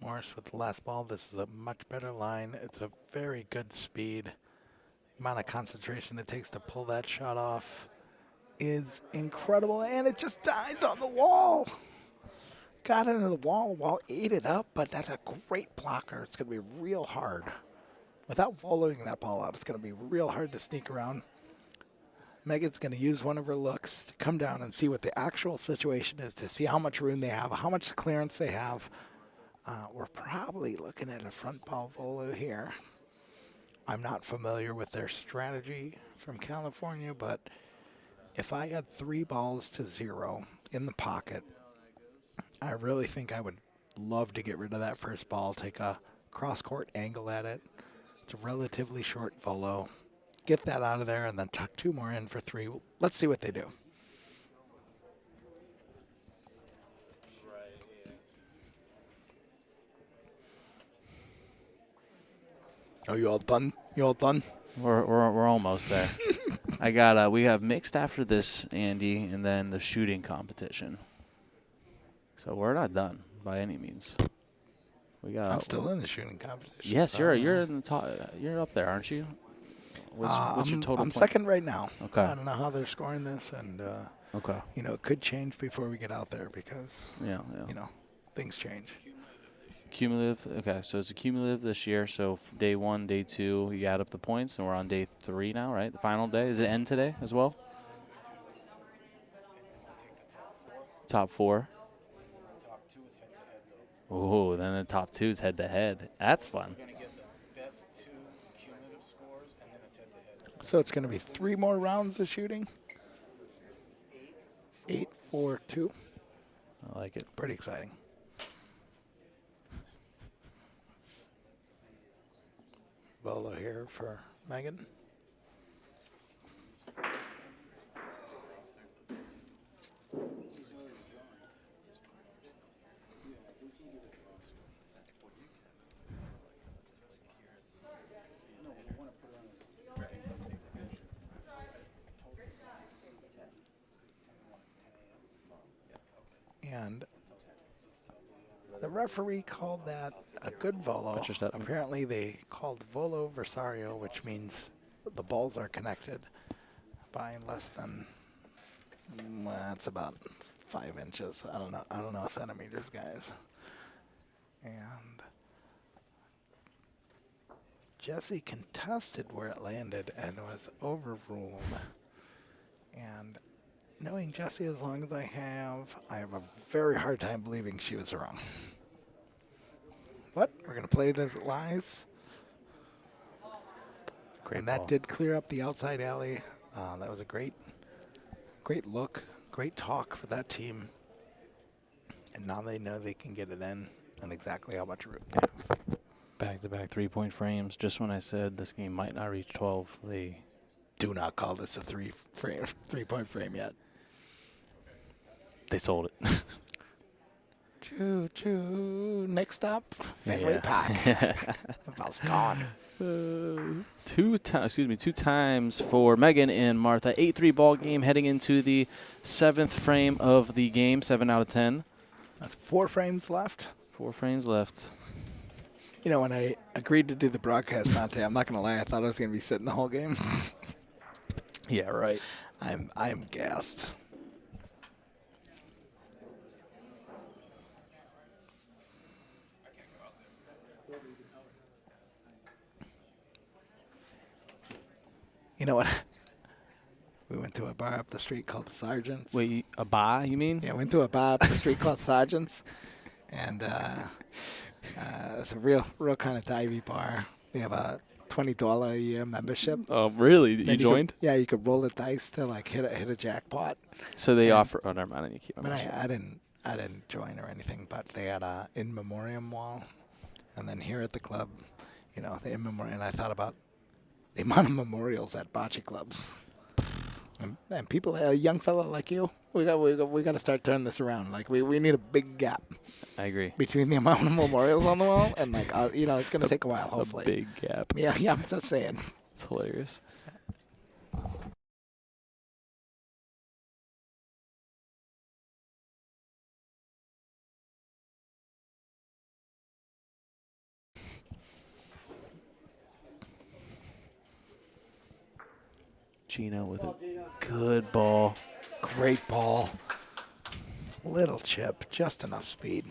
Morris with the last ball. This is a much better line. It's a very good speed. The amount of concentration it takes to pull that shot off is incredible, and it just dies on the wall. Got into the wall ate it up, but that's a great blocker. It's going to be real hard. Without volleying that ball out, it's going to be real hard to sneak around. Megan's going to use one of her looks to come down and see what the actual situation is, to see how much room they have, how much clearance they have. We're probably looking at a front ball volo here. I'm not familiar with their strategy from California, but if I had 3 balls to 0 in the pocket, I really think I would love to get rid of that first ball, take a cross-court angle at it. It's a relatively short volo. Get that out of there and then tuck 2 more in for 3. Let's see what they do. Oh, you all done? You all done? We're almost there. We have mixed after this, Andy, and then the shooting competition. So we're not done by any means. I'm still in the shooting competition. Yes, you're in the top. You're up there, aren't you? What's your total? I'm point? Second right now. Okay. I don't know how they're scoring this, and okay. It could change before we get out there because things change. Cumulative. Okay, so it's a cumulative this year. So day 1, day 2, you add up the points, and we're on day 3 now, right? The final day. Does it end today as well? Top 4. Top 2 is head to head though. Oh, then the top 2 is head to head. That's fun. We're gonna get the best 2 cumulative scores, and then it's head to head. So it's going to be 3 more rounds of shooting. 8, 4, 2. I like it. Pretty exciting. Volo here for Megan. And the referee called that a good volo. Apparently they called volo versario, which means the balls are connected by less than, it's about 5 inches. I don't know centimeters, guys. And Jesse contested where it landed and was overruled. And knowing Jessie as long as I have a very hard time believing she was wrong. But we're going to play it as it lies. Great and ball. That did clear up the outside alley. That was a great look, great talk for that team. And now they know they can get it in and exactly how much room. Back-to-back 3-point frames. Just when I said this game might not reach 12, they Do not call this a 3-point frame yet. sold it. Choo-choo. Next stop, Fenway Park. The ball's gone. Two times for Megan and Martha. 8-3 ball game heading into the 7th frame of the game. 7 out of 10. That's 4 frames left. 4 frames left. You know, when I agreed to do the broadcast, Dante, I'm not going to lie, I thought I was going to be sitting the whole game. Yeah, right. I'm gassed. You know what? We went to a bar up the street called the Sergeants. Wait, a bar, you mean? Yeah, went to a bar up the street called Sergeants. And it's a real kind of divey bar. They have a $20 a year membership. Oh, really? You joined? You could roll the dice to like hit a jackpot. So they offer. Oh, never mind. You keep. I mean, I didn't join or anything, but they had a in memoriam wall, and then here at the club, you know, the in memoriam. And I thought about the amount of memorials at bocce clubs, and people, a young fella like you, we got to start turning this around. Like we need a big gap. I agree. Between the amount of memorials on the wall and like you know, it's gonna take a while. Hopefully, a big gap. Yeah, I'm just saying. It's hilarious. Gino with a good ball. Great ball. Little chip, just enough speed.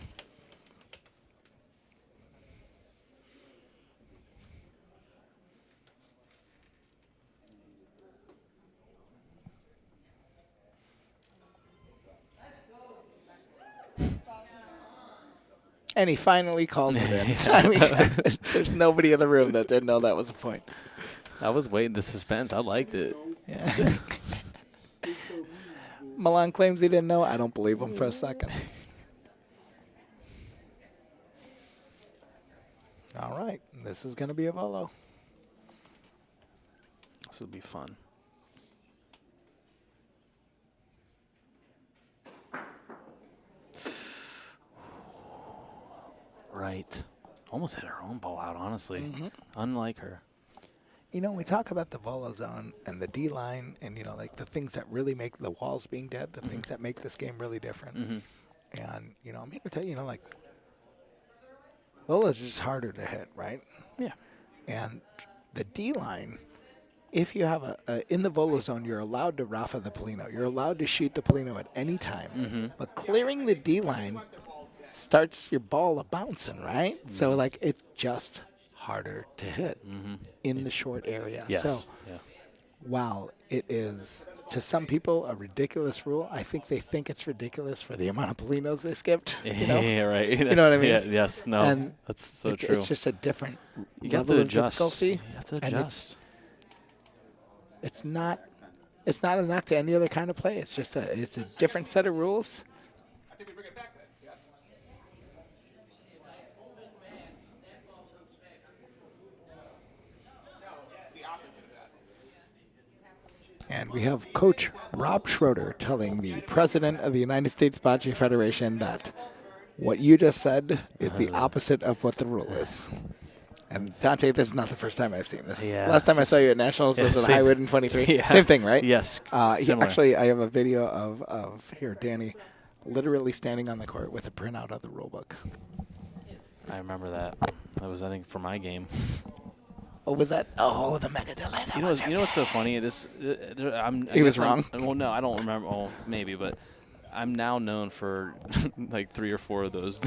And he finally calls it in. I mean, there's nobody in the room that didn't know that was a point. I was waiting the suspense. I liked it. Yeah. Milan claims he didn't know. I don't believe him for a second. All right. This is going to be a volo. This will be fun. Right. Almost hit her own ball out, honestly. Unlike her. You know, we talk about the volo zone and the D line and, you know, like the things that really make the walls being dead, the things that make this game really different. And, you know, I'm here to tell you, you know, like, volo is just harder to hit, right? Yeah. And the D line, if you have in the volo zone, you're allowed to Rafa the Polino. You're allowed to shoot the Polino at any time. But clearing the D line starts your ball a bouncing, right? So, like, it's just harder to hit in the short area. Yes. So, while it is, to some people, a ridiculous rule, I think they think it's ridiculous for the amount of Polinos they skipped. You know? Yeah, right. You know what I mean? Yeah, yes, no, And that's so true. It's just a different You have level to of adjust. difficulty. You have to and adjust. it's not a knock to any other kind of play. It's just it's a different set of rules. I think we bring it back then. Yeah. The opposite of that. And we have Coach Rob Schroeder telling the President of the United States Bocce Federation that what you just said is the opposite of what the rule is. And Dante, this is not the first time I've seen this. Yeah, Last time I saw you at Nationals was at Highwood in 23. Yeah. Same thing, right? Yes. Actually, I have a video of here, Danny, literally standing on the court with a printout of the rule book. I remember that. That was, I think, for my game. Oh, was that? Oh, the mega delay. You know what's so funny? He was wrong. Well, no, I don't remember. Oh, maybe, but I'm now known for like 3 or 4 of those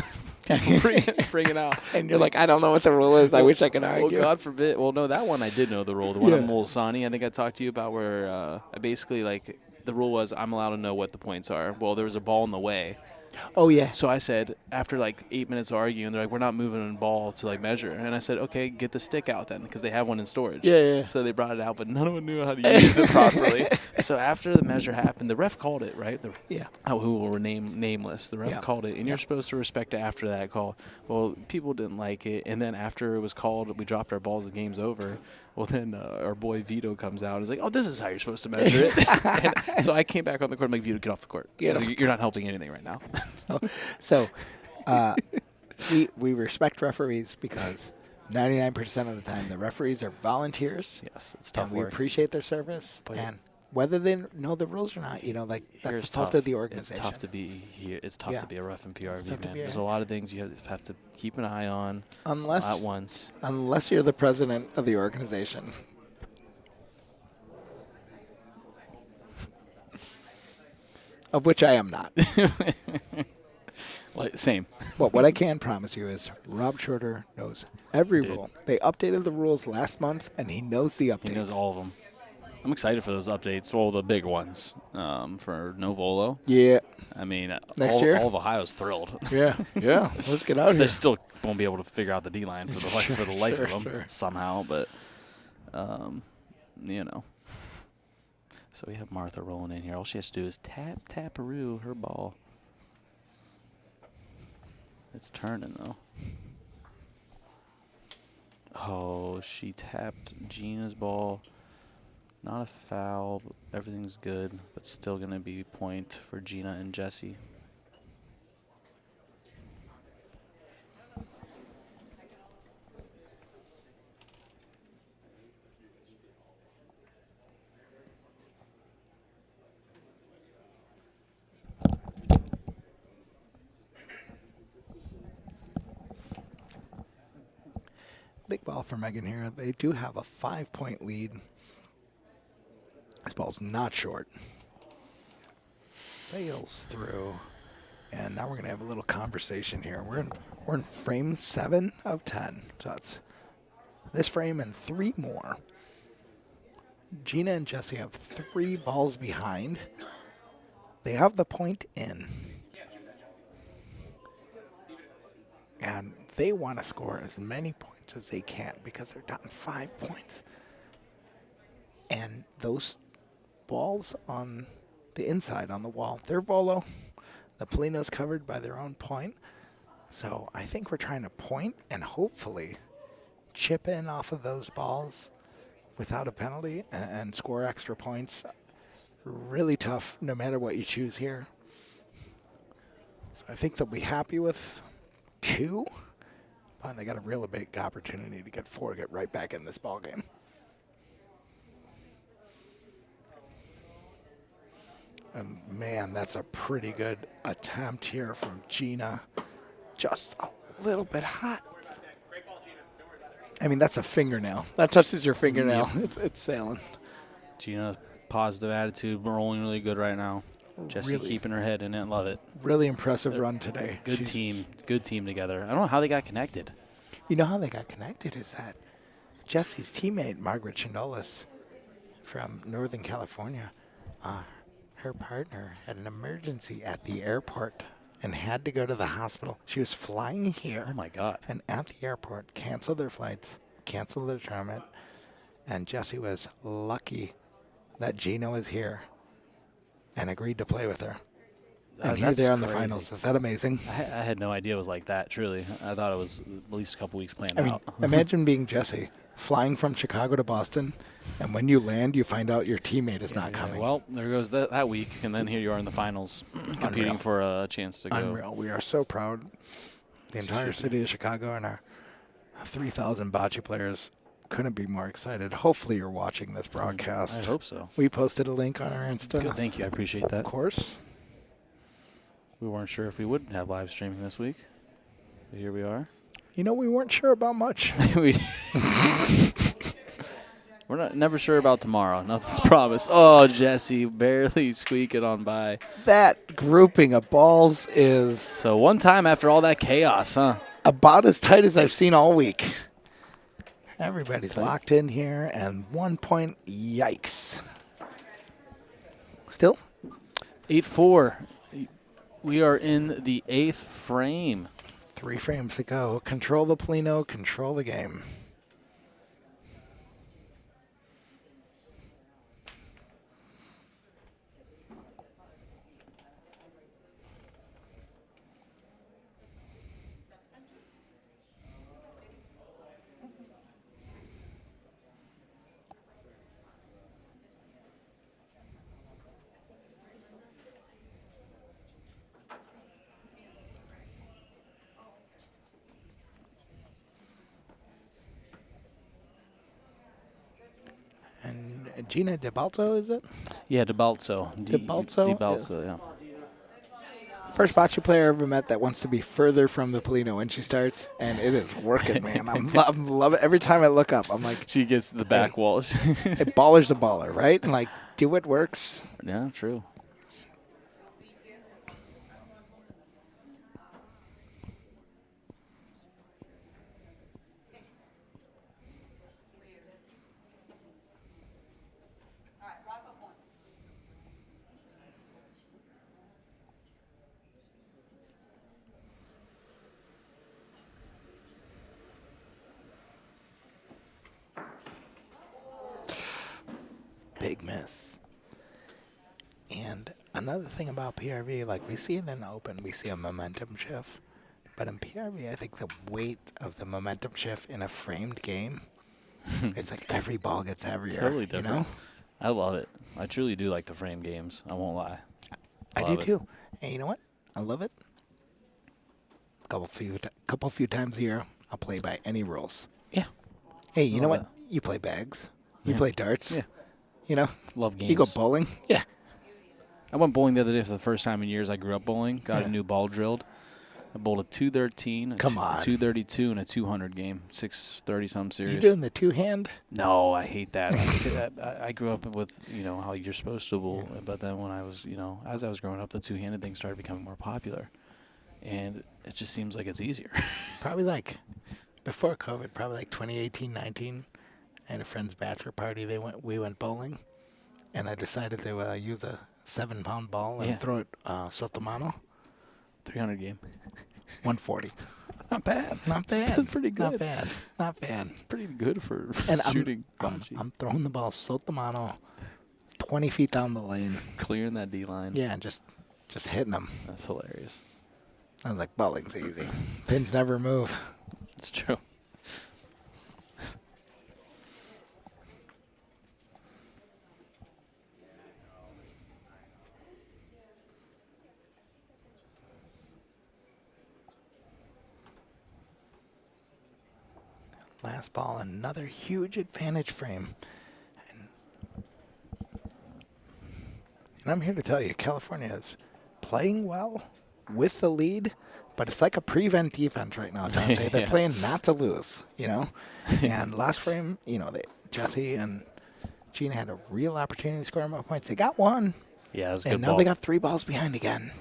bringing out. And you're like, I don't know what the rule is. I wish I could argue. Well, God forbid. Well, no, that one I did know the rule. The one on Molisani, I think I talked to you about, where I basically, like, the rule was I'm allowed to know what the points are. Well, there was a ball in the way. Oh, yeah. So I said, after like 8 minutes of arguing, they're like, we're not moving the ball to like measure. And I said, okay, get the stick out then, because they have one in storage. Yeah. So they brought it out, but none of them knew how to use it properly. So after the measure happened, the ref called it, right? Who will remain nameless. The ref called it, and you're supposed to respect it after that call. Well, people didn't like it, and then after it was called, we dropped our balls, the game's over. Well, then our boy Vito comes out and is like, oh, this is how you're supposed to measure it. And so I came back on the court. I'm like, Vito, get off the court. You're not helping anything right now. So we respect referees because 99% of the time the referees are volunteers. Yes, it's tough and we work. appreciate their service. And whether they know the rules or not, that's the fault of the organization. It's tough to be here. It's tough to be a ref in PRV, man. There's a lot of things you have to keep an eye on at once. Unless you're the president of the organization. Of which I am not. Same. But what I can promise you is Rob Schroeder knows every rule. They updated the rules last month, and he knows the updates. He knows all of them. I'm excited for those updates. Well, the big ones for Novolo. Yeah. I mean, next year, all of Ohio's thrilled. Yeah. Let's get out of here. They still won't be able to figure out the D line for the life of them somehow, but So we have Martha rolling in here. All she has to do is tap-a-roo her ball. It's turning though. Oh, she tapped Gina's ball. Not a foul. Everything's good, but still going to be point for Gina and Jesse. Big ball for Megan here. They do have a 5-point lead. This ball's not short. Sails through. And now we're going to have a little conversation here. We're in frame 7 of 10. So that's this frame and 3 more. Gina and Jesse have 3 balls behind. They have the point in. And they want to score as many points as they can because they're down 5 points. And those balls on the inside on the wall, they're volo. The Polino's covered by their own point. So I think we're trying to point and hopefully chip in off of those balls without a penalty and score extra points. Really tough no matter what you choose here. So I think they'll be happy with 2. But they got a real big opportunity to get 4, get right back in this ball game. And man, that's a pretty good attempt here from Gina. Just a little bit hot. I mean, that's a fingernail. That touches your fingernail. It's sailing. Gina, positive attitude, rolling really good right now. Jesse really keeping her head in it. Love it. Really impressive run today. Good team together. I don't know how they got connected. You know how they got connected is that Jesse's teammate, Margaret Chindolis from Northern California, her partner had an emergency at the airport and had to go to the hospital. She was flying here. Oh, my God. And at the airport, canceled their flights, canceled their tournament, and Jesse was lucky that Gina was here and agreed to play with her. And here they are in the finals. Is that amazing? I had no idea it was like that, truly. I thought it was at least a couple weeks planned out. I mean, out. Imagine being Jesse, flying from Chicago to Boston, and when you land, you find out your teammate is not coming. Well, there goes that week, and then here you are in the finals, competing for a chance to go. Unreal. We are so proud. The entire city of Chicago and our 3,000 bocce players couldn't be more excited. Hopefully you're watching this broadcast. I hope so. We posted a link on our Insta. Good, thank you. I appreciate that. Of course. We weren't sure if we would have live streaming this week, but here we are. You know, we weren't sure about much. We're never sure about tomorrow. Nothing's promised. Oh, Jesse barely squeaking on by. That grouping of balls is... So one time after all that chaos, huh? About as tight as I've seen all week. Everybody's locked in here, and 1 point, yikes. Still? 8-4. We are in the 8th frame. 3 frames to go. Control the Polino, control the game. And Gina DeBalto, is it? Yeah, DeBalzo. DeBalzo? DeBalzo, yeah. First bocce player I ever met that wants to be further from the Polino when she starts, and it is working, man. I'm loving it. Every time I look up, I'm like, She gets the back wall. a baller's a baller, right? And like, do what works. Yeah, true. Big miss. And another thing about PRV, like we see it in the open, we see a momentum shift. But in PRV, I think the weight of the momentum shift in a framed game, it's like every ball gets heavier. Totally different. You know? I love it. I truly do like the frame games. I won't lie. I do Love it. too. And you know what? I love it. Couple few times a year, I'll play by any rules. Yeah. Hey, you know Love what? You play bags. You Yeah. play darts. Yeah. You know? Love games. You go bowling. Yeah. I went bowling the other day for the first time in years. I grew up bowling. Got Yeah. a new ball drilled. I bowled a 213, Come on. 232, and a 200 game. 630-some series. You doing the two-hand? No, I hate that. I grew up with, how you're supposed to bowl. But then when I was, as I was growing up, the two-handed thing started becoming more popular. And it just seems like it's easier. Probably like before COVID, probably like 2018, 19. I had a friend's bachelor party. We went bowling, and I decided to use a 7-pound ball and throw it Sotomano. 300 game. 140. Not bad. Not bad. That's pretty good. Not bad. Not bad. Pretty good for And shooting I'm bocce. throwing the ball Sotomano 20 feet down the lane. Clearing that D line. Yeah, just hitting them. That's hilarious. I was like, bowling's easy. Pins never move. It's true. Last ball, another huge advantage frame. And I'm here to tell you, California is playing well with the lead, but it's like a prevent defense right now, Dante. They're Yeah. playing not to lose, And last frame, Jesse and Gina had a real opportunity to score more points. They got one, Yeah, it was a and good now ball. they got 3 balls behind again.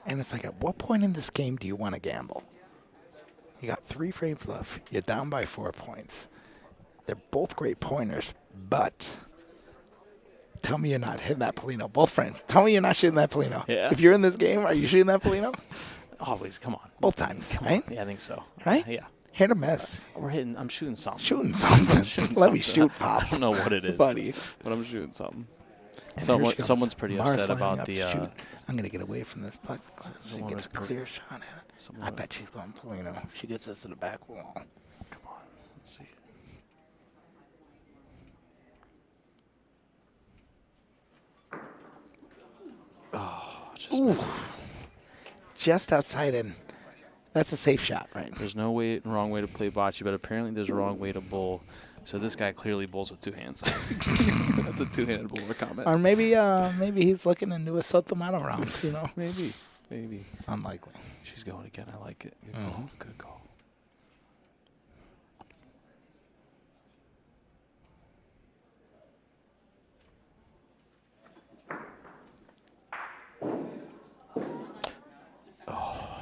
And it's like, at what point in this game do you want to gamble? You got 3 frames left. You're down by 4 points. They're both great pointers, but tell me you're not hitting that Polino. Both friends, tell me you're not shooting that Polino. Yeah. If you're in this game, are you shooting that Polino? Always, come on. Both times, right? Yeah, I think so. Right? Yeah. Hit or miss. I'm shooting something. Shooting something. Shooting Let me something. shoot, Pop. I don't know what it is, buddy. but I'm shooting something. And Someone, here she comes. someone's pretty Mars upset lining about up the. to shoot. I'm going to get away from this plexiglass. She someone gets a was- clear shot at it. someone I was- bet she's going Polino. She gets us to the back wall. Come on, let's see. Oh, just Ooh. misses. Just outside in. That's a safe shot, right? There's no wrong way to play bocce, but apparently there's a wrong way to bowl. So this guy clearly bowls with 2 hands. That's a 2-handed bowler comment. Or maybe he's looking into a Sotomano round, Maybe. Unlikely. She's going again. I like it. Good Mhm. call. Good call.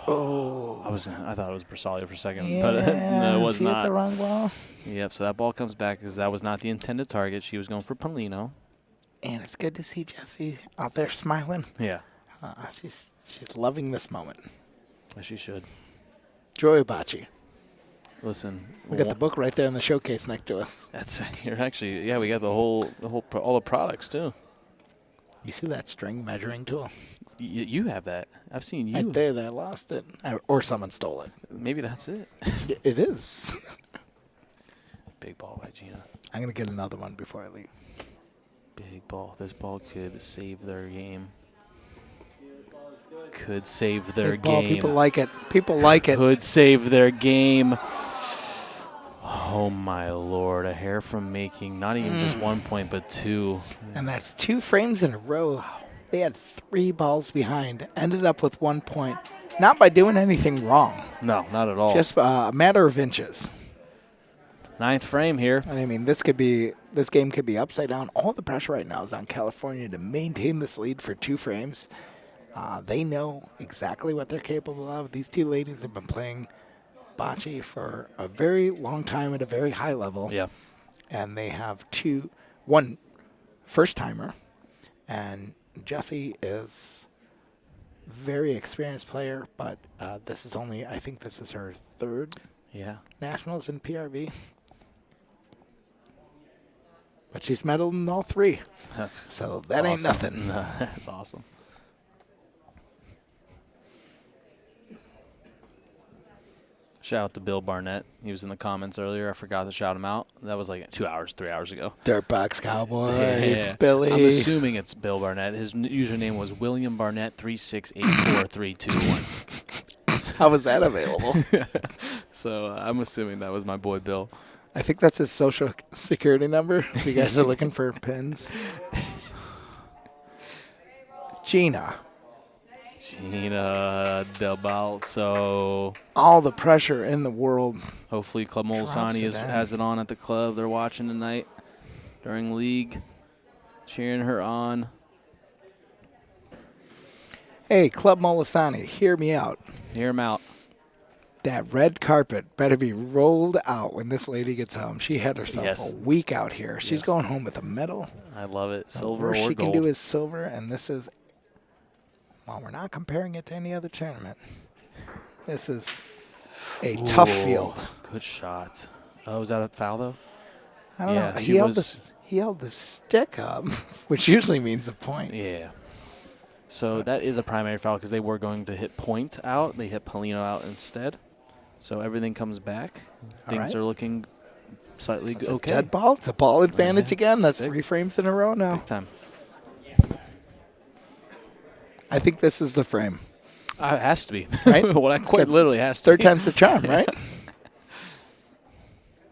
Oh. I thought it was Bersaglio for a second, Yeah, but no, it was she hit not. the wrong ball. Yep. So that ball comes back because that was not the intended target. She was going for Polino. And it's good to see Jesse out there smiling. Yeah. She's loving this moment. As she should. Joy Bocce. Listen, We got the book right there in the showcase next to us. That's you're actually we got all the products too. You see that string measuring tool? You have that. I've seen you. Right there, I lost it, or someone stole it. Maybe that's it. It is. Big ball by Gina. I'm gonna get another one before I leave. Big ball. This ball could save their game. Could save their Big ball, game. people like it. People like it. Could save their game. Oh my Lord! A hair from making not even just 1 point, but 2. And that's 2 frames in a row. They had 3 balls behind. Ended up with 1 point. Not by doing anything wrong. No, not at all. Just a matter of inches. 9th frame here. And I mean, this game could be upside down. All the pressure right now is on California to maintain this lead for 2 frames. They know exactly what they're capable of. These 2 ladies have been playing bocce for a very long time at a very high level. Yeah. And they have one first-timer, and Jessie is a very experienced player, but this is I think this is her 3rd nationals in PRV. But she's medaled in all 3. So that ain't nothing. That's awesome. Shout out to Bill Barnett. He was in the comments earlier. I forgot to shout him out. That was like 2 hours, 3 hours ago. Dirtbox Cowboy, Billy. I'm assuming it's Bill Barnett. His username was William Barnett 3684321. How was that available? So I'm assuming that was my boy Bill. I think that's his social security number. If you guys are looking for pins. Gina Del Balzo. All the pressure in the world. Hopefully Club Molisani has it on at the club. They're watching tonight during league, cheering her on. Hey, Club Molisani, hear me out. Hear him out. That red carpet better be rolled out when this lady gets home. She had herself a week out here. She's going home with a medal. I love it. Silver or gold. All she can gold. do is silver, and this is, well, we're not comparing it to any other tournament. This is a tough field. Good shot. Oh, was that a foul, though? I don't know. He held the stick up, which usually means a point. Yeah. So that is a primary foul because they were going to hit point out. They hit Polino out instead. So everything comes back. Things are looking slightly good. Okay. Dead ball. It's a ball advantage again. That's 3 frames in a row now. Big time. I think this is the frame. It has to be. Right? Well, quite literally has to be. 3rd time's the charm, right?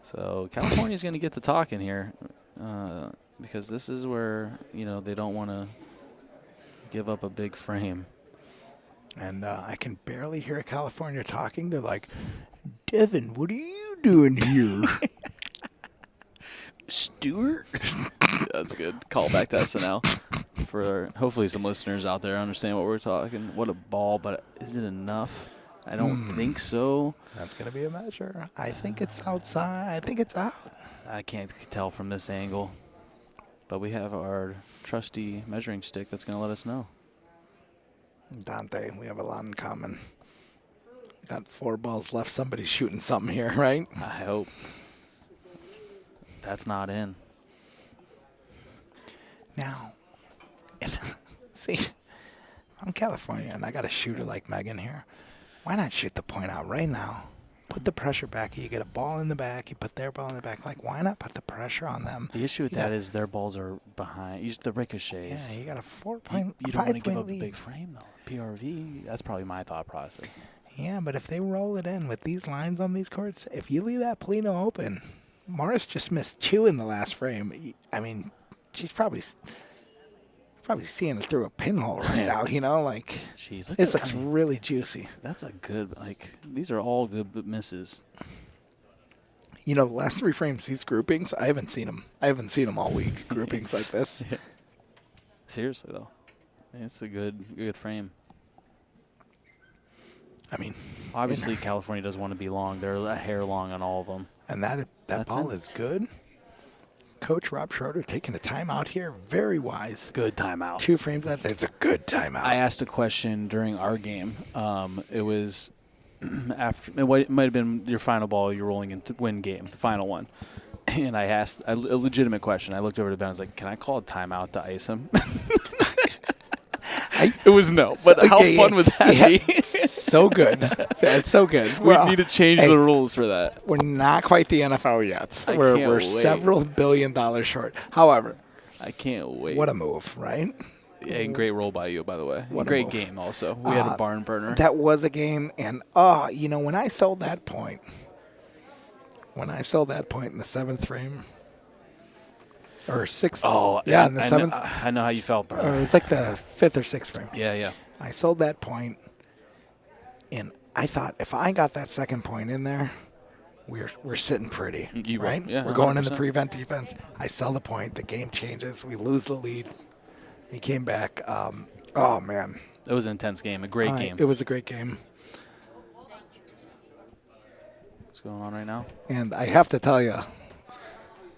So California's going to get the talking here because this is where, they don't want to give up a big frame. And I can barely hear California talking. They're like, Devin, what are you doing here? Stuart? That's good. Call back to SNL. For hopefully some listeners out there understand what we're talking. What a ball, but is it enough? I don't think so. That's going to be a measure. I think it's outside. I think it's out. I can't tell from this angle. But we have our trusty measuring stick that's going to let us know. Dante, we have a lot in common. Got 4 balls left. Somebody's shooting something here, right? I hope. That's not in. Now, see, I'm California, and I got a shooter like Megan here. Why not shoot the point out right now? Put the pressure back. You get a ball in the back. You put their ball in the back. Like, why not put the pressure on them? The issue with that is their balls are behind. Use the ricochets. Yeah, you got a 4-point. You don't want to give up a big frame, though. PRV, that's probably my thought process. Yeah, but if they roll it in with these lines on these courts, if you leave that Polino open, Morris just missed 2 in the last frame. I mean, she's probably seeing it through a pinhole right now, like. Jeez, this looks really juicy. That's a good, these are all good misses. The last 3 frames, these groupings, I haven't seen them. I haven't seen them all week, groupings like this. Yeah. Seriously, though. It's a good frame. I mean, obviously California doesn't want to be long. They're a hair long on all of them. And that ball is good. Coach Rob Schroeder taking a timeout here. Very wise. Good timeout. 2 frames left. It's a good timeout. I asked a question during our game. It was after it might have been your final ball. You're rolling into win game, the final one. And I asked a legitimate question. I looked over to Ben. I was like, "Can I call a timeout to ice him?" It was no. But how fun would that be? So good. It's so good. We need to change the rules for that. We're not quite the NFL yet. We're several $1 billion short. However, I can't wait. What a move, right? Yeah, and great roll by you, by the way. What a great move. game also. We had a barn burner. That was a game. And, when I sold that point, in the 7th frame, or 6th. Oh, yeah, in the 7th. I know how you felt, bro. It was like the 5th or 6th frame. Yeah. I sold that point, and I thought if I got that second point in there, we're sitting pretty, right? Yeah, we're going 100%. in the prevent defense. I sell the point. The game changes. We lose the lead. He came back. Oh, man. It was an intense game, a great game. It was a great game. What's going on right now? And I have to tell you,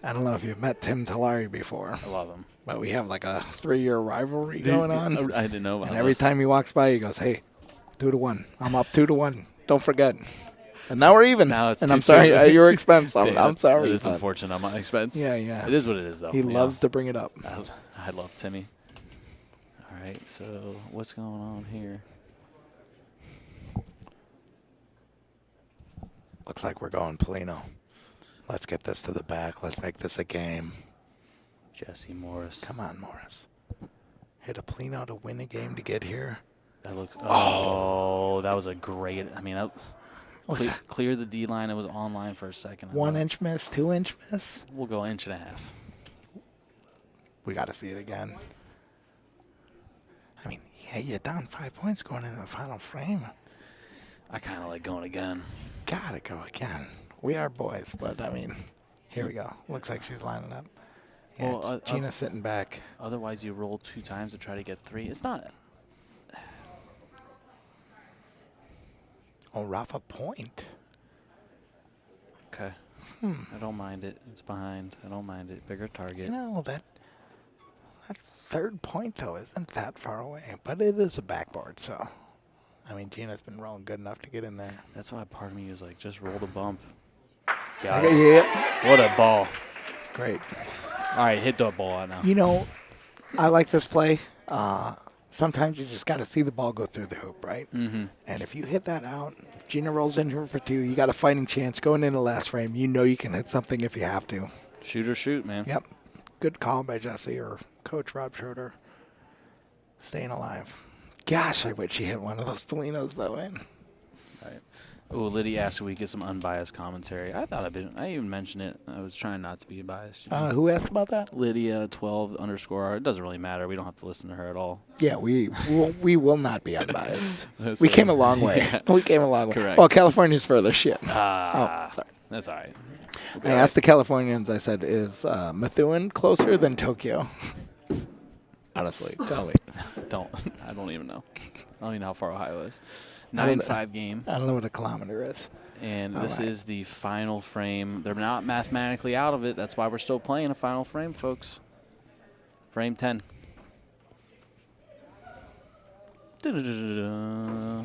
I don't know if you've met Tim Talari before. I love him. But we have like a 3-year rivalry going on. I didn't know about And every time he walks by, he goes, "Hey, 2-1. I'm up 2-1. Don't forget." And now we're even. Now it's and 2-2. I'm sorry at your expense. I'm sorry. It's unfortunate on my expense. Yeah. It is what it is, though. He loves to bring it up. I love Timmy. All right, so what's going on here? Looks like we're going Polino. Let's get this to the back. Let's make this a game. Jesse Morris. Come on, Morris. Hit a Polino to win a game to get here. That looks. Oh, that was a great. I mean, clear the D line. It was online for a second. 1-inch miss, 2-inch miss. We'll go 1.5 inches. We got to see it again. I mean, yeah, you're down 5 points going into the final frame. I kind of like going again. Gotta go again. We are boys, but I mean, here we go. Looks like she's lining up. Yeah, Well, Gina's sitting back. Otherwise, you roll 2 times to try to get 3. It's not. Oh, Rafa point. Okay. I don't mind it. It's behind. I don't mind it. Bigger target. No, that 3rd point, though, isn't that far away. But it is a backboard, so. I mean, Gina's been rolling good enough to get in there. That's why part of me was like, just roll the bump. Got it. Yep. What a ball. Great. All right, hit the ball out now. You know, I like this play. Sometimes you just got to see the ball go through the hoop, right? Mm-hmm. And if you hit that out, if Gina rolls in here for 2, you got a fighting chance going in the last frame. You know you can hit something if you have to. Shoot or shoot, man. Yep. Good call by Jesse or Coach Rob Schroeder. Staying alive. Gosh, I wish she hit one of those Polinos, though, man. Right. Oh, Lydia asked if we get some unbiased commentary. I thought I even mentioned it. I was trying not to be biased. You know? Who asked about that? Lydia 12_. It doesn't really matter. We don't have to listen to her at all. Yeah, we will not be unbiased. We came a long way. Yeah. We came a long way. Correct. Well, California's further. Shit. Ah, Oh, sorry. That's all right. I asked the Californians, I said, is Methuen closer than Tokyo? Honestly, tell me. I don't even know. I don't even know how far Ohio is. I don't 9.5 game. I don't know what a kilometer is. And All this right. is the final frame. They're not mathematically out of it. That's why we're still playing a final frame, folks. Frame 10. Da-da-da-da-da.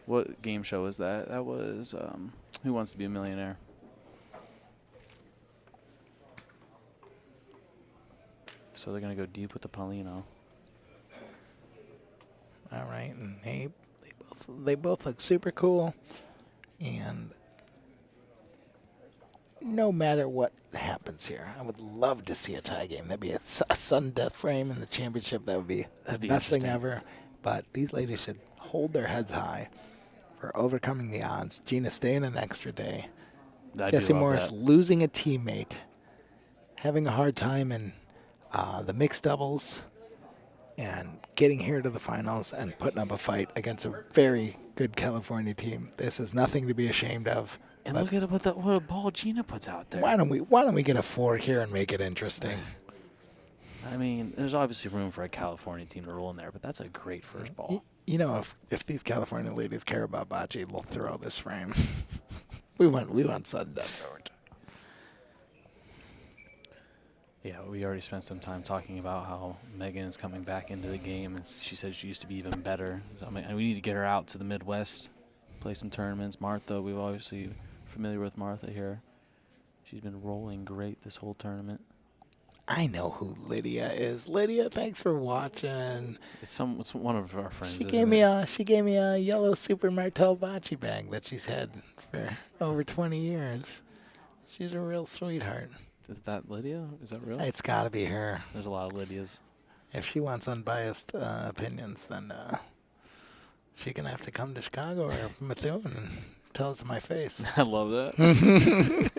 What game show was that? That was Who Wants to Be a Millionaire? So they're going to go deep with the Paulino. All right, and they both look super cool, and no matter what happens here, I would love to see a tie game. That'd be a sudden death frame in the championship. That would be the best thing ever. But these ladies should hold their heads high for overcoming the odds. Gina staying an extra day. Jesse Morris losing a teammate, having a hard time in the mixed doubles, and getting here to the finals and putting up a fight against a very good California team. This is nothing to be ashamed of. And look at what a ball Gina puts out there. Why don't we get a 4 here and make it interesting? I mean, there's obviously room for a California team to roll in there, but that's a great first ball. You know, if these California ladies care about bocce, they'll throw this frame. we went sudden death overtime. Yeah, we already spent some time talking about how Megan is coming back into the game, and she said she used to be even better. So, I mean, we need to get her out to the Midwest, play some tournaments. Martha, we've obviously familiar with Martha here. She's been rolling great this whole tournament. I know who Lydia is. Lydia, thanks for watching. It's one of our friends. She gave me a yellow Super Martel bocce bag that she's had for over 20 years. She's a real sweetheart. Is that Lydia? Is that real? It's got to be her. There's a lot of Lydias. If she wants unbiased opinions, then she can have to come to Chicago or Methuen and tell it to my face. I love that.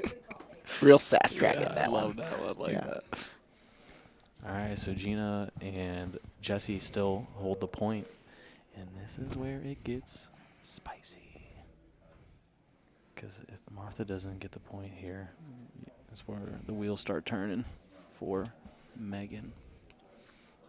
Real sass dragon, I that love one. that one. Like that. All right, so Gina and Jesse still hold the point, and this is where it gets spicy. Because if Martha doesn't get the point here, that's where the wheels start turning for Megan.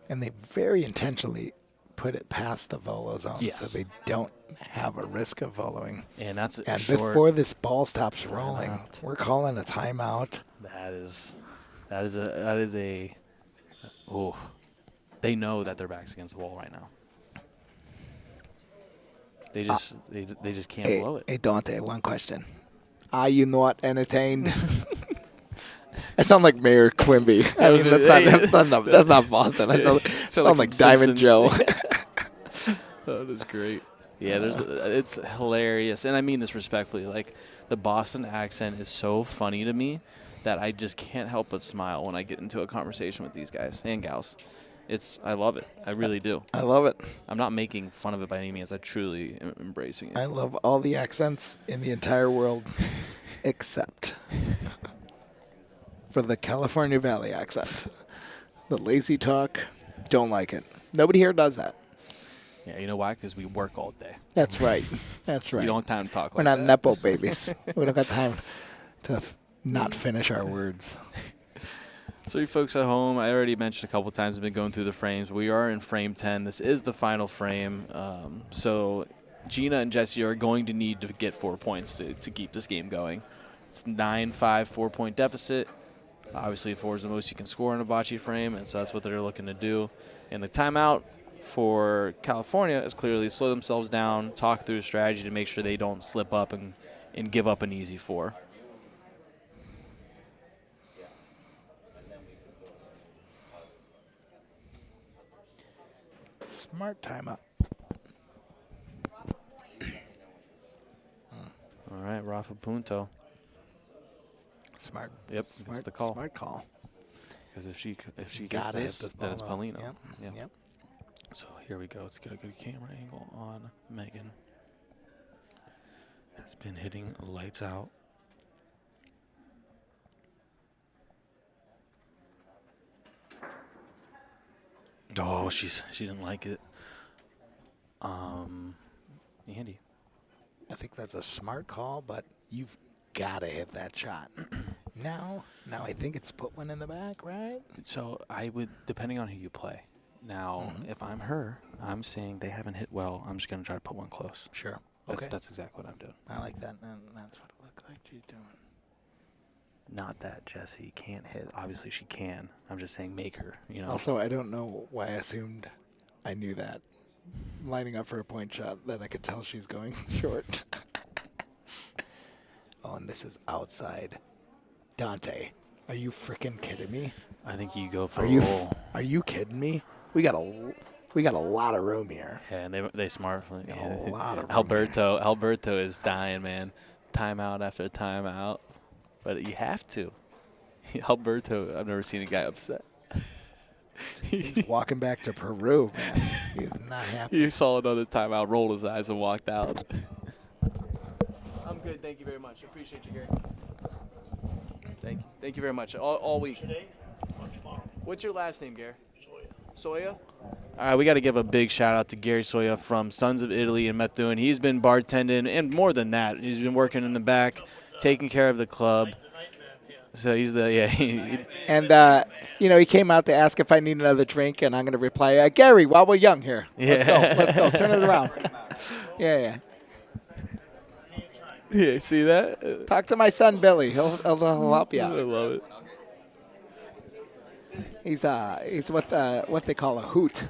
And they very intentionally put it past the volo zone Yes. so they don't have a risk of voloing. And that's And short. before this ball stops rolling, Timeout. we're calling a timeout. That is a. Oh, they know that their back's against the wall right now. They just can't blow it. Hey, Dante, one question. Are you not entertained? I sound like Mayor Quimby. I mean, that's not Boston. I sound like Diamond Joe. That is great. Yeah, it's hilarious, and I mean this respectfully. Like, the Boston accent is so funny to me that I just can't help but smile when I get into a conversation with these guys and gals. I love it. I really do. I love it. I'm not making fun of it by any means. I truly am embracing it. I love all the accents in the entire world except for the California Valley accent. The lazy talk, don't like it. Nobody here does that. Yeah, you know why? Because we work all day. That's right. That's right. We don't have time to talk We're like not that. Nepo babies. We don't got time to not finish our words. So you folks at home, I already mentioned a couple times, I've been going through the frames. We are in frame 10. This is the final frame. So Gina and Jesse are going to need to get 4 points to keep this game going. It's 9-5, 4-point deficit. Obviously, 4 is the most you can score in a bocce frame, and so that's what they're looking to do. And the timeout for California is clearly slow themselves down, talk through a strategy to make sure they don't slip up and give up an easy 4. Smart timeout. All right, Rafa Punto. Smart. Yep, that's the call. Smart call. Because if she gets Gotta hit this, this then it's ball out. Paulino. Yep. Yeah. Yep. So here we go. Let's get a good camera angle on Megan. Has been hitting lights out. Oh, she didn't like it. Andy. I think that's a smart call, but you've got to hit that shot. Now I think it's put one in the back, right? So I would, depending on who you play. Now, if I'm her, I'm saying they haven't hit well. I'm just going to try to put one close. Sure. That's exactly what I'm doing. I like that, and that's what it looked like she's doing. Not that Jessie can't hit. Obviously, she can. I'm just saying make her, you know. Also, I don't know why I assumed I knew that. Lining up for a point shot that I could tell she's going short. Oh, and this is outside. Dante, are you freaking kidding me? I think you go for Are a you roll. are you kidding me? We got a lot of room here. Yeah, and they smart. A lot of room Alberto is dying, man. Timeout after timeout. But you have to. Alberto, I've never seen a guy upset. He's walking back to Peru, man. He's not happy. You saw another timeout, rolled his eyes, and walked out. I'm good. Thank you very much. I appreciate you, Gary. Thank you very much. All week. Today or tomorrow? What's your last name, Gary? Soya. Soya? All right, we got to give a big shout out to Gary Soya from Sons of Italy in Methuen. He's been bartending, and more than that, he's been working in the back, taking care of the club. The night man, yeah. So he's the And he came out to ask if I need another drink, and I'm going to reply, Gary, while we're young here. Let's go. Turn it around. Yeah. Yeah, see that? Talk to my son, Billy. He'll help you I out. love it. He's what they call a hoot.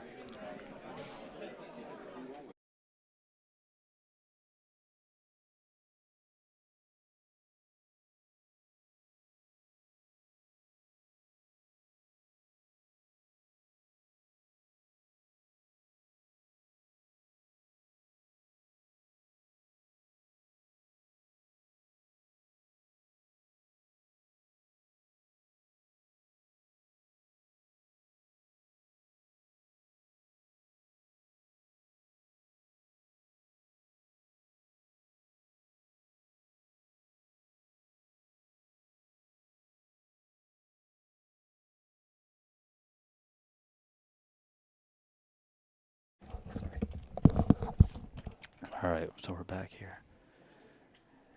All right, so we're back here.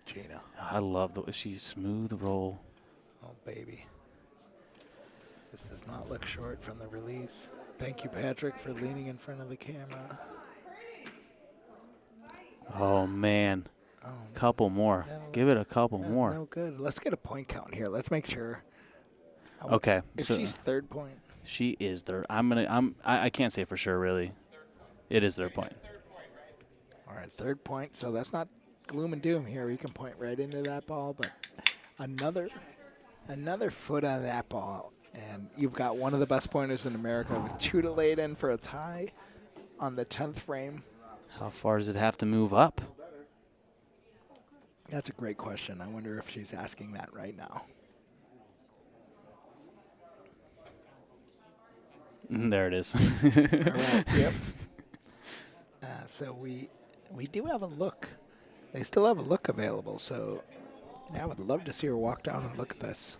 Gina. I love the way she's smooth roll. Oh, baby. This does not look short from the release. Thank you, Patrick, for leaning in front of the camera. Oh, man. Oh, Couple more. no, Give it a couple more. No good. Let's get a point count here. Let's make sure. Okay. If so she's third point. she is third. I can't say for sure, really. It is their point. All right, third point. So that's not gloom and doom here. We can point right into that ball, but another foot on that ball, and you've got one of the best pointers in America with 2 to lay it in for a tie on the 10th frame. How far does it have to move up? That's a great question. I wonder if she's asking that right now. There it is. All right. Yep. So we do have a look. They still have a look available. So yeah, I would love to see her walk down and look at this.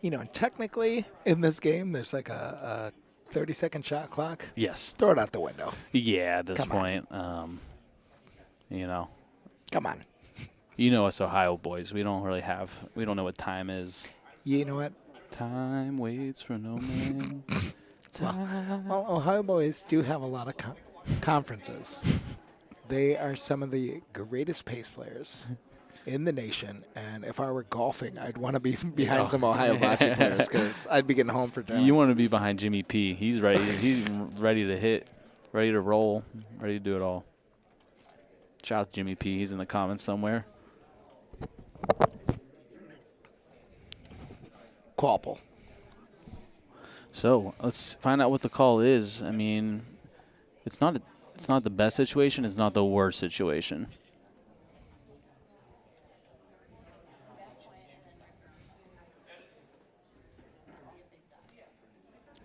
You know, technically in this game, there's like a 30-second shot clock. Yes. Throw it out the window. Yeah, at this Come on. point, you know. Come on. You know us Ohio boys. We don't know what time is. You know what? Time waits for no man. Well, Ohio boys do have a lot of conferences. They are some of the greatest pace players in the nation, and if I were golfing, I'd want to be behind some Ohio bocce players because I'd be getting home for dinner. You want to be behind Jimmy P. He's ready. He's ready to hit, ready to roll, ready to do it all. Shout out to Jimmy P. He's in the comments somewhere. Quapple. So let's find out what the call is. I mean, it's not the best situation. It's not the worst situation.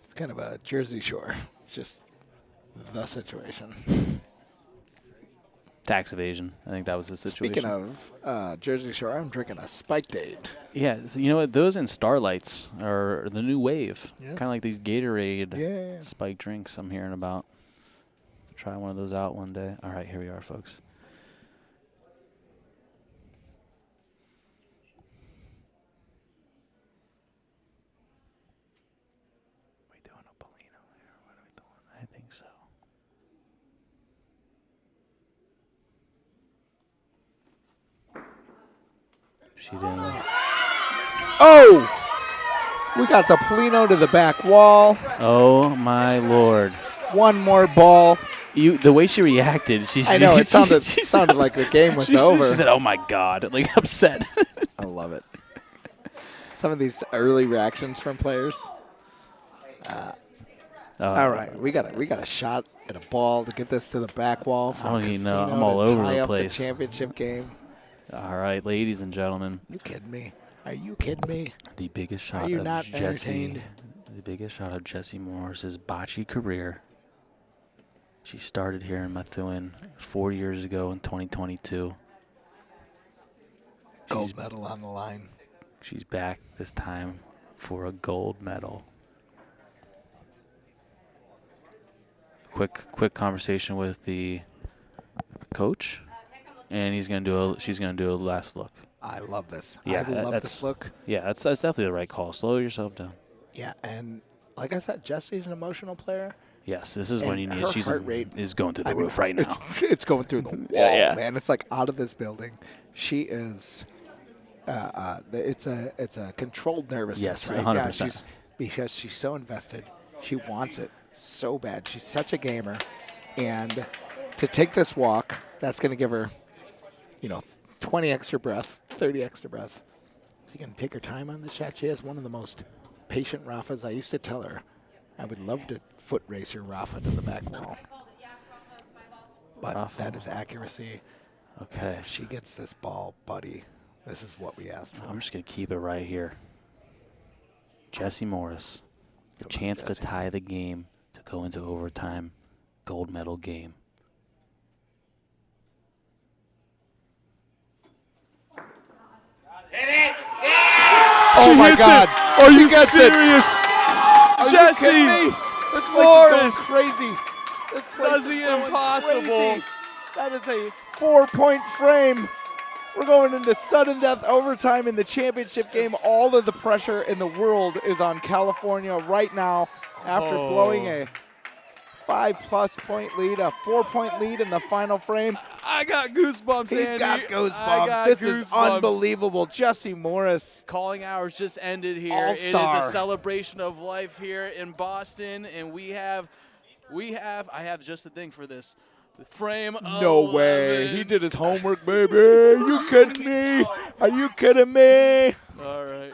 It's kind of a Jersey Shore. It's just the situation. Tax evasion. I think that was the situation. Speaking of Jersey Shore, I'm drinking a Spiked Aid. Yeah, so you know what? Those and Starlights are the new wave. Yeah. Kind of like these Gatorade Yeah. spiked drinks I'm hearing about. Try one of those out one day. All right, here we are, folks. We doing a Polino here? What are we doing? I think so. She didn't. Oh! We got the Polino to the back wall. Oh my lord! One more ball. The way she reacted, I know, it sounded like the game was over. She said, "Oh my god!" Like upset. I love it. Some of these early reactions from players. All right, we got a shot at a ball to get this to the back wall. I don't even know. I'm all over the place. The championship game. All right, ladies and gentlemen. You kidding me? Are you kidding me? The biggest shot Are you of not Jesse. entertained? The biggest shot of Jesse Morris's bocce career. She started here in Methuen 4 years ago in 2022. Gold medal on the line. She's back this time for a gold medal. Quick conversation with the coach, and she's gonna do a last look. I love this. Yeah, I love this look. Yeah, that's definitely the right call. Slow yourself down. Yeah, and like I said, Jesse's an emotional player. Yes, this is when you And need. her She's heart rate, is going through the roof right now. It's going through the wall, Yeah. man. It's like out of this building. She is it's a controlled nervousness, Yes, right? 100%. Because she's so invested. She wants it so bad. She's such a gamer. And to take this walk, that's going to give her, 20 extra breaths, 30 extra breaths. She's going to take her time on the shot. She has one of the most patient Rafas. I used to tell her I would love to foot race her Rafa to the back wall. But Rafa. that is accuracy. Okay. And if she gets this ball, buddy, this is what we asked for. I'm just going to keep it right here. Jessie Morris, a chance to tie the game to go into overtime, gold medal game. Oh my God! Are you gets it. serious? Are you Jessie kidding me? This place Morris is going crazy. This place does is the going impossible. crazy. That is a 4-point frame. We're going into sudden death overtime in the championship game. All of the pressure in the world is on California right now after blowing a 5+ point lead, a 4-point lead in the final frame. I got goosebumps, He's Andy. got I goosebumps. got This is goosebumps. unbelievable. Jessie Morris. Calling hours just ended here. All-star. It is a celebration of life here in Boston, and I have just the thing for this. The frame No 11. way. He did his homework, baby. You kidding me? Are you kidding me? All right.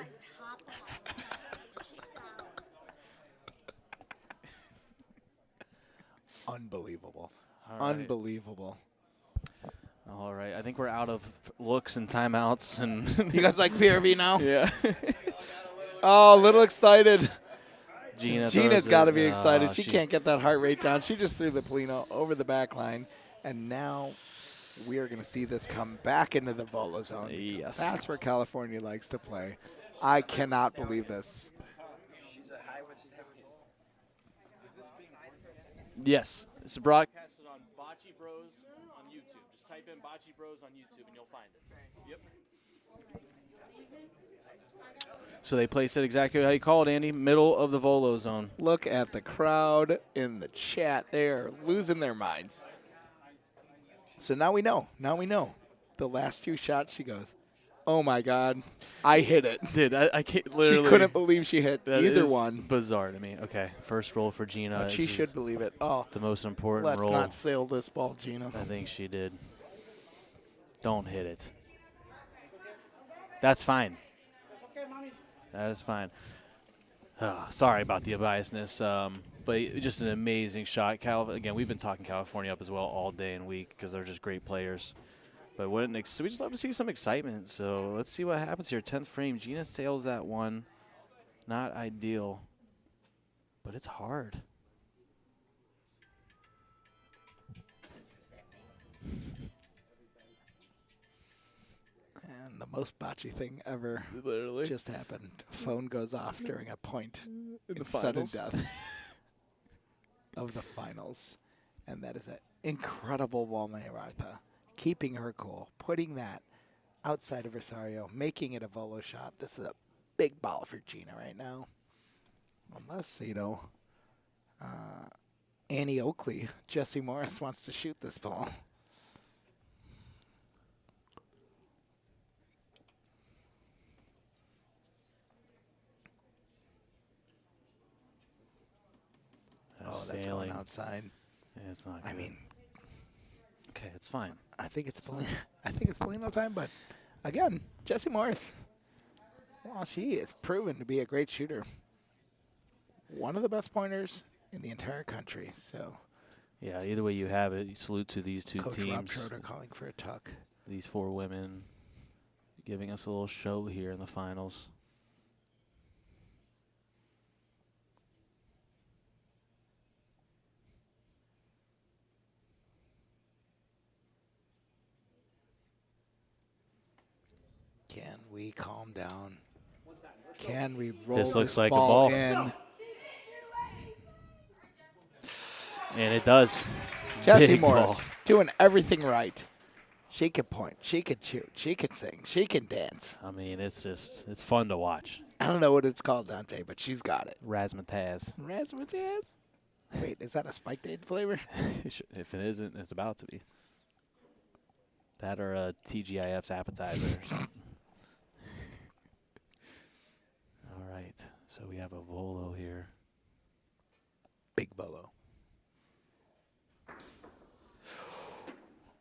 Unbelievable. All right. Unbelievable. All right. I think we're out of looks and timeouts. And You guys like PRV now? yeah. Oh, a little excited. Gina's got to be excited. She can't get that heart rate down. She just threw the Polino over the back line. And now we are going to see this come back into the Volo zone. Yes. That's where California likes to play. I cannot believe this. Yes. It's broadcasted on Bocce Bros on YouTube. Just type in Bocce Bros on YouTube and you'll find it. Yep. So they placed it exactly how you called it, Andy, middle of the Volo zone. Look at the crowd in the chat. They are losing their minds. So now we know. Now we know. The last 2 shots, she goes, oh, my God, I hit it. Dude, I can't literally. She couldn't believe she hit that either is one. Bizarre to me. Okay, first roll for Gina. But she This should is believe it. Oh, the most important let's roll. not sail this ball, Gina. I think she did. Don't hit it. That's fine. That is fine. Sorry about the biasness, but just an amazing shot. Again, we've been talking California up as well all day and week because they're just great players. But we just love to see some excitement. So let's see what happens here. 10th frame. Gina sails that one. Not ideal, but it's hard. And the most botchy thing ever Literally. just happened. Phone goes off during a point In the sudden finals. death of the finals. And that is an incredible ball, Martha. Keeping her cool, putting that outside of Rosario, making it a Volo shot. This is a big ball for Gina right now. Unless, Annie Oakley, Jessie Morris wants to shoot this ball. That's going Sailing. outside. Yeah, it's not good. I mean, okay, it's fine. I think it's Polino time, but again, Jessie Morris. Well, she is proven to be a great shooter. One of the best pointers in the entire country. So, Yeah, either way you have it, salute to these two Coach Rob teams. Schroeder calling for a tuck. These 4 women giving us a little show here in the finals. Can we calm down? Can we roll This looks like a ball ball. in? And it does. Jessie Big Morris ball. doing everything right. She can point. She can shoot. She can sing. She can dance. I mean, it's fun to watch. I don't know what it's called, Dante, but she's got it. Razzmatazz. Razzmatazz? Wait, is that a spiked egg flavor? If it isn't, it's about to be. That or a TGIF's appetizer or something. So we have a volo here. Big volo.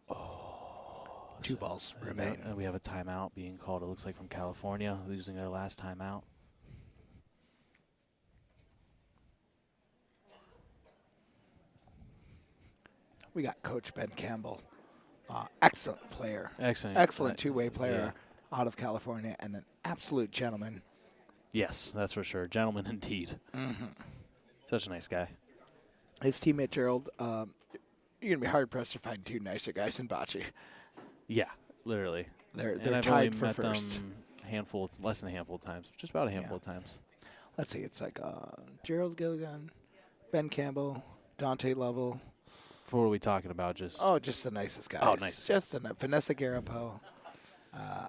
Oh. 2 balls remain. We have a timeout being called, it looks like, from California, losing their last timeout. We got Coach Ben Campbell. Excellent player. Excellent two-way player out of California and an absolute gentleman. Yes, that's for sure. Gentleman indeed. Mm-hmm. Such a nice guy. His teammate Gerald, you're going to be hard-pressed to find 2 nicer guys than Bocce. Yeah, literally. They're I've tied only for met first. them less than a handful of times. Just about a handful of times. Let's see. It's like Gerald Gilligan, Ben Campbell, Dante Lovell. What are we talking about? Just Just the nicest guys. Oh, nice. Just Vanessa Garapo.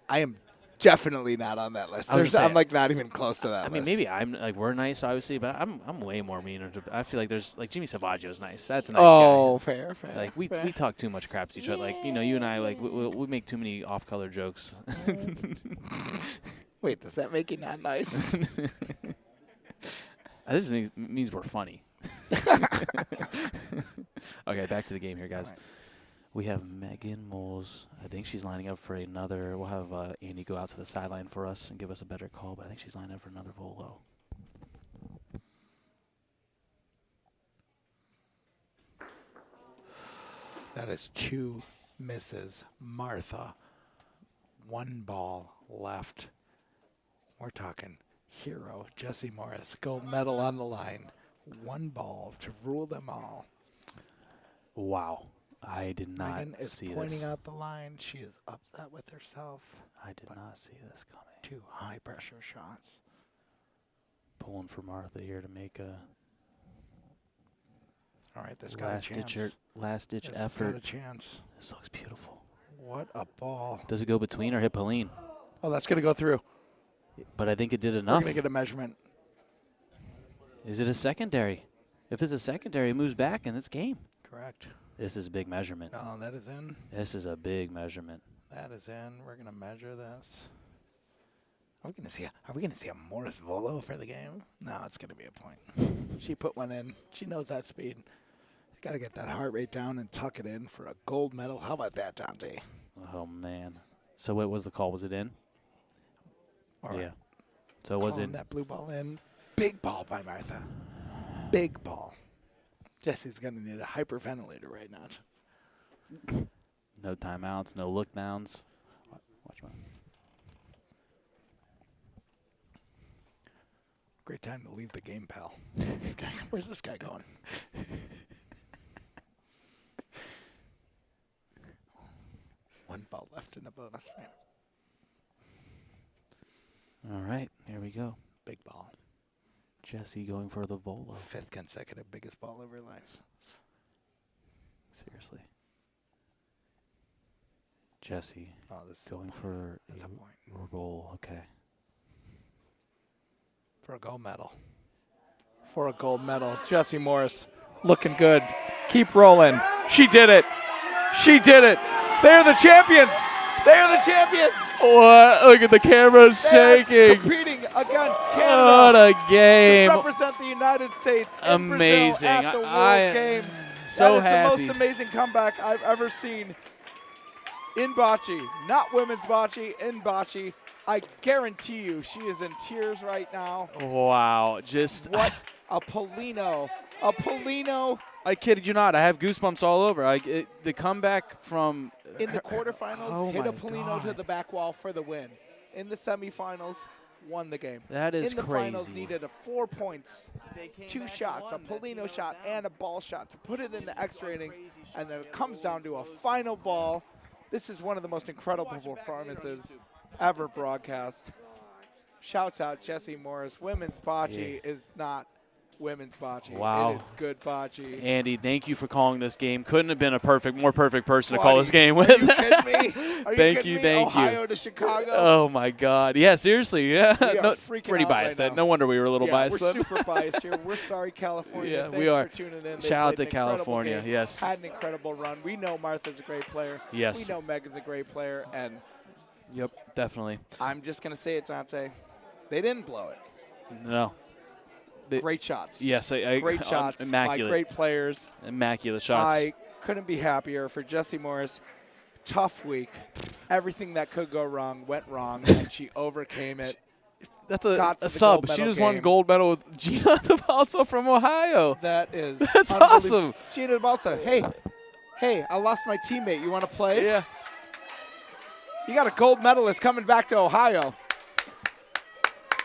I am definitely not on that list. I'm like not even close to that list. I mean, maybe I'm like, we're nice, obviously, but I'm way more meaner. I feel like there's like Jimmy Savaggio's nice. That's a nice guy. Oh, fair. Like we talk too much crap to each other. Like, you and I, like we make too many off-color jokes. Wait, does that make you not nice? This means we're funny. Okay, back to the game here, guys. Right. We have Megan Moles. I think she's lining up for another. We'll have Andy go out to the sideline for us and give us a better call, but I think she's lining up for another volo. That is 2 misses. Martha. 1 ball left. We're talking hero, Jesse Morris. Gold medal on the line. 1 ball to rule them all. Wow. I did not Megan is see pointing this. out the line. She is upset with herself. I did not see this coming. 2 high-pressure shots. Pulling for Martha here to make a All right, this got a chance. last-ditch This effort. got a chance. This looks beautiful. What a ball. Does it go between or hit Pauline? Oh, that's going to go through. But I think it did We're enough. going to get a measurement. Is it a secondary? If it's a secondary, it moves back and it's game. Correct. This is a big measurement. No, that is in. This is a big measurement. That is in. We're going to measure this. Are we going to see a Morris Volo for the game? No, it's going to be a point. She put one in. She knows that speed. She's got to get that heart rate down and tuck it in for a gold medal. How about that, Dante? Oh, man. So what was the call? Was it in? All right. Yeah. So was Calling it? that blue ball in. Big ball by Martha. Big ball. Jesse's going to need a hyperventilator right now. No timeouts, no look downs. Watch one. Great time to leave the game, pal. Where's this guy going? One ball left in the bonus frame. All right, here we go. Big ball. Jesse going for the volo. 5th consecutive biggest ball of her life. Seriously. Jesse Oh, this is going for That's a a point. roll. Okay. For a gold medal. For a gold medal. Jesse Morris looking good. Keep rolling. She did it. She did it. They're the champions. They're the champions. What? Look at the camera They're shaking. competing against What Canada a game. to represent the United States in Amazing. Brazil at the World I- Games. so that is happy. the most amazing comeback I've ever seen in bocce. Not women's bocce, in bocce. I guarantee you she is in tears right now. Wow. Just What a Polino. A Polino I kid you not. I have goosebumps all over. The comeback from in the quarterfinals Oh hit my a Polino to God. the back wall for the win. In the semifinals, won the game. That is in the finals, crazy. needed 4 points, 2 shots, a Polino shot and a ball shot to put it in the extra innings, and then it comes down to a final ball. This is one of the most incredible performances ever broadcast. Shouts out Jesse Morris. Women's bocce is not women's bocce. Wow. It is good bocce. Andy, thank you for calling this game. Couldn't have been a more perfect person to Buddy, call this game with. Are you kidding me? Are Thank kidding you, me? thank you. Ohio to Chicago. Oh my God! Yeah, seriously. Yeah, We are no, freaking pretty out biased. right Then now. no wonder we were a little Yeah, biased. we're then. super biased here. We're sorry, California. Yeah, Thanks we are. for tuning in. They Shout out played to an incredible California, game, yes. Had an incredible run. We know Martha's a great player. Yes. We know Megan's a great player. And Yep, definitely. I'm just going to say it, Dante. They didn't blow it. No, great shots. Yes, great shots immaculate. by great players. Immaculate shots. I couldn't be happier for Jessie Morris. Tough week. Everything that could go wrong went wrong, and she overcame it. That's Got to a the sub. gold She medal just won game. gold medal with Gina DeBalso from Ohio. That is That's unbelievable. awesome. Gina DeBalso, hey, I lost my teammate. You want to play? Yeah. You got a gold medalist coming back to Ohio.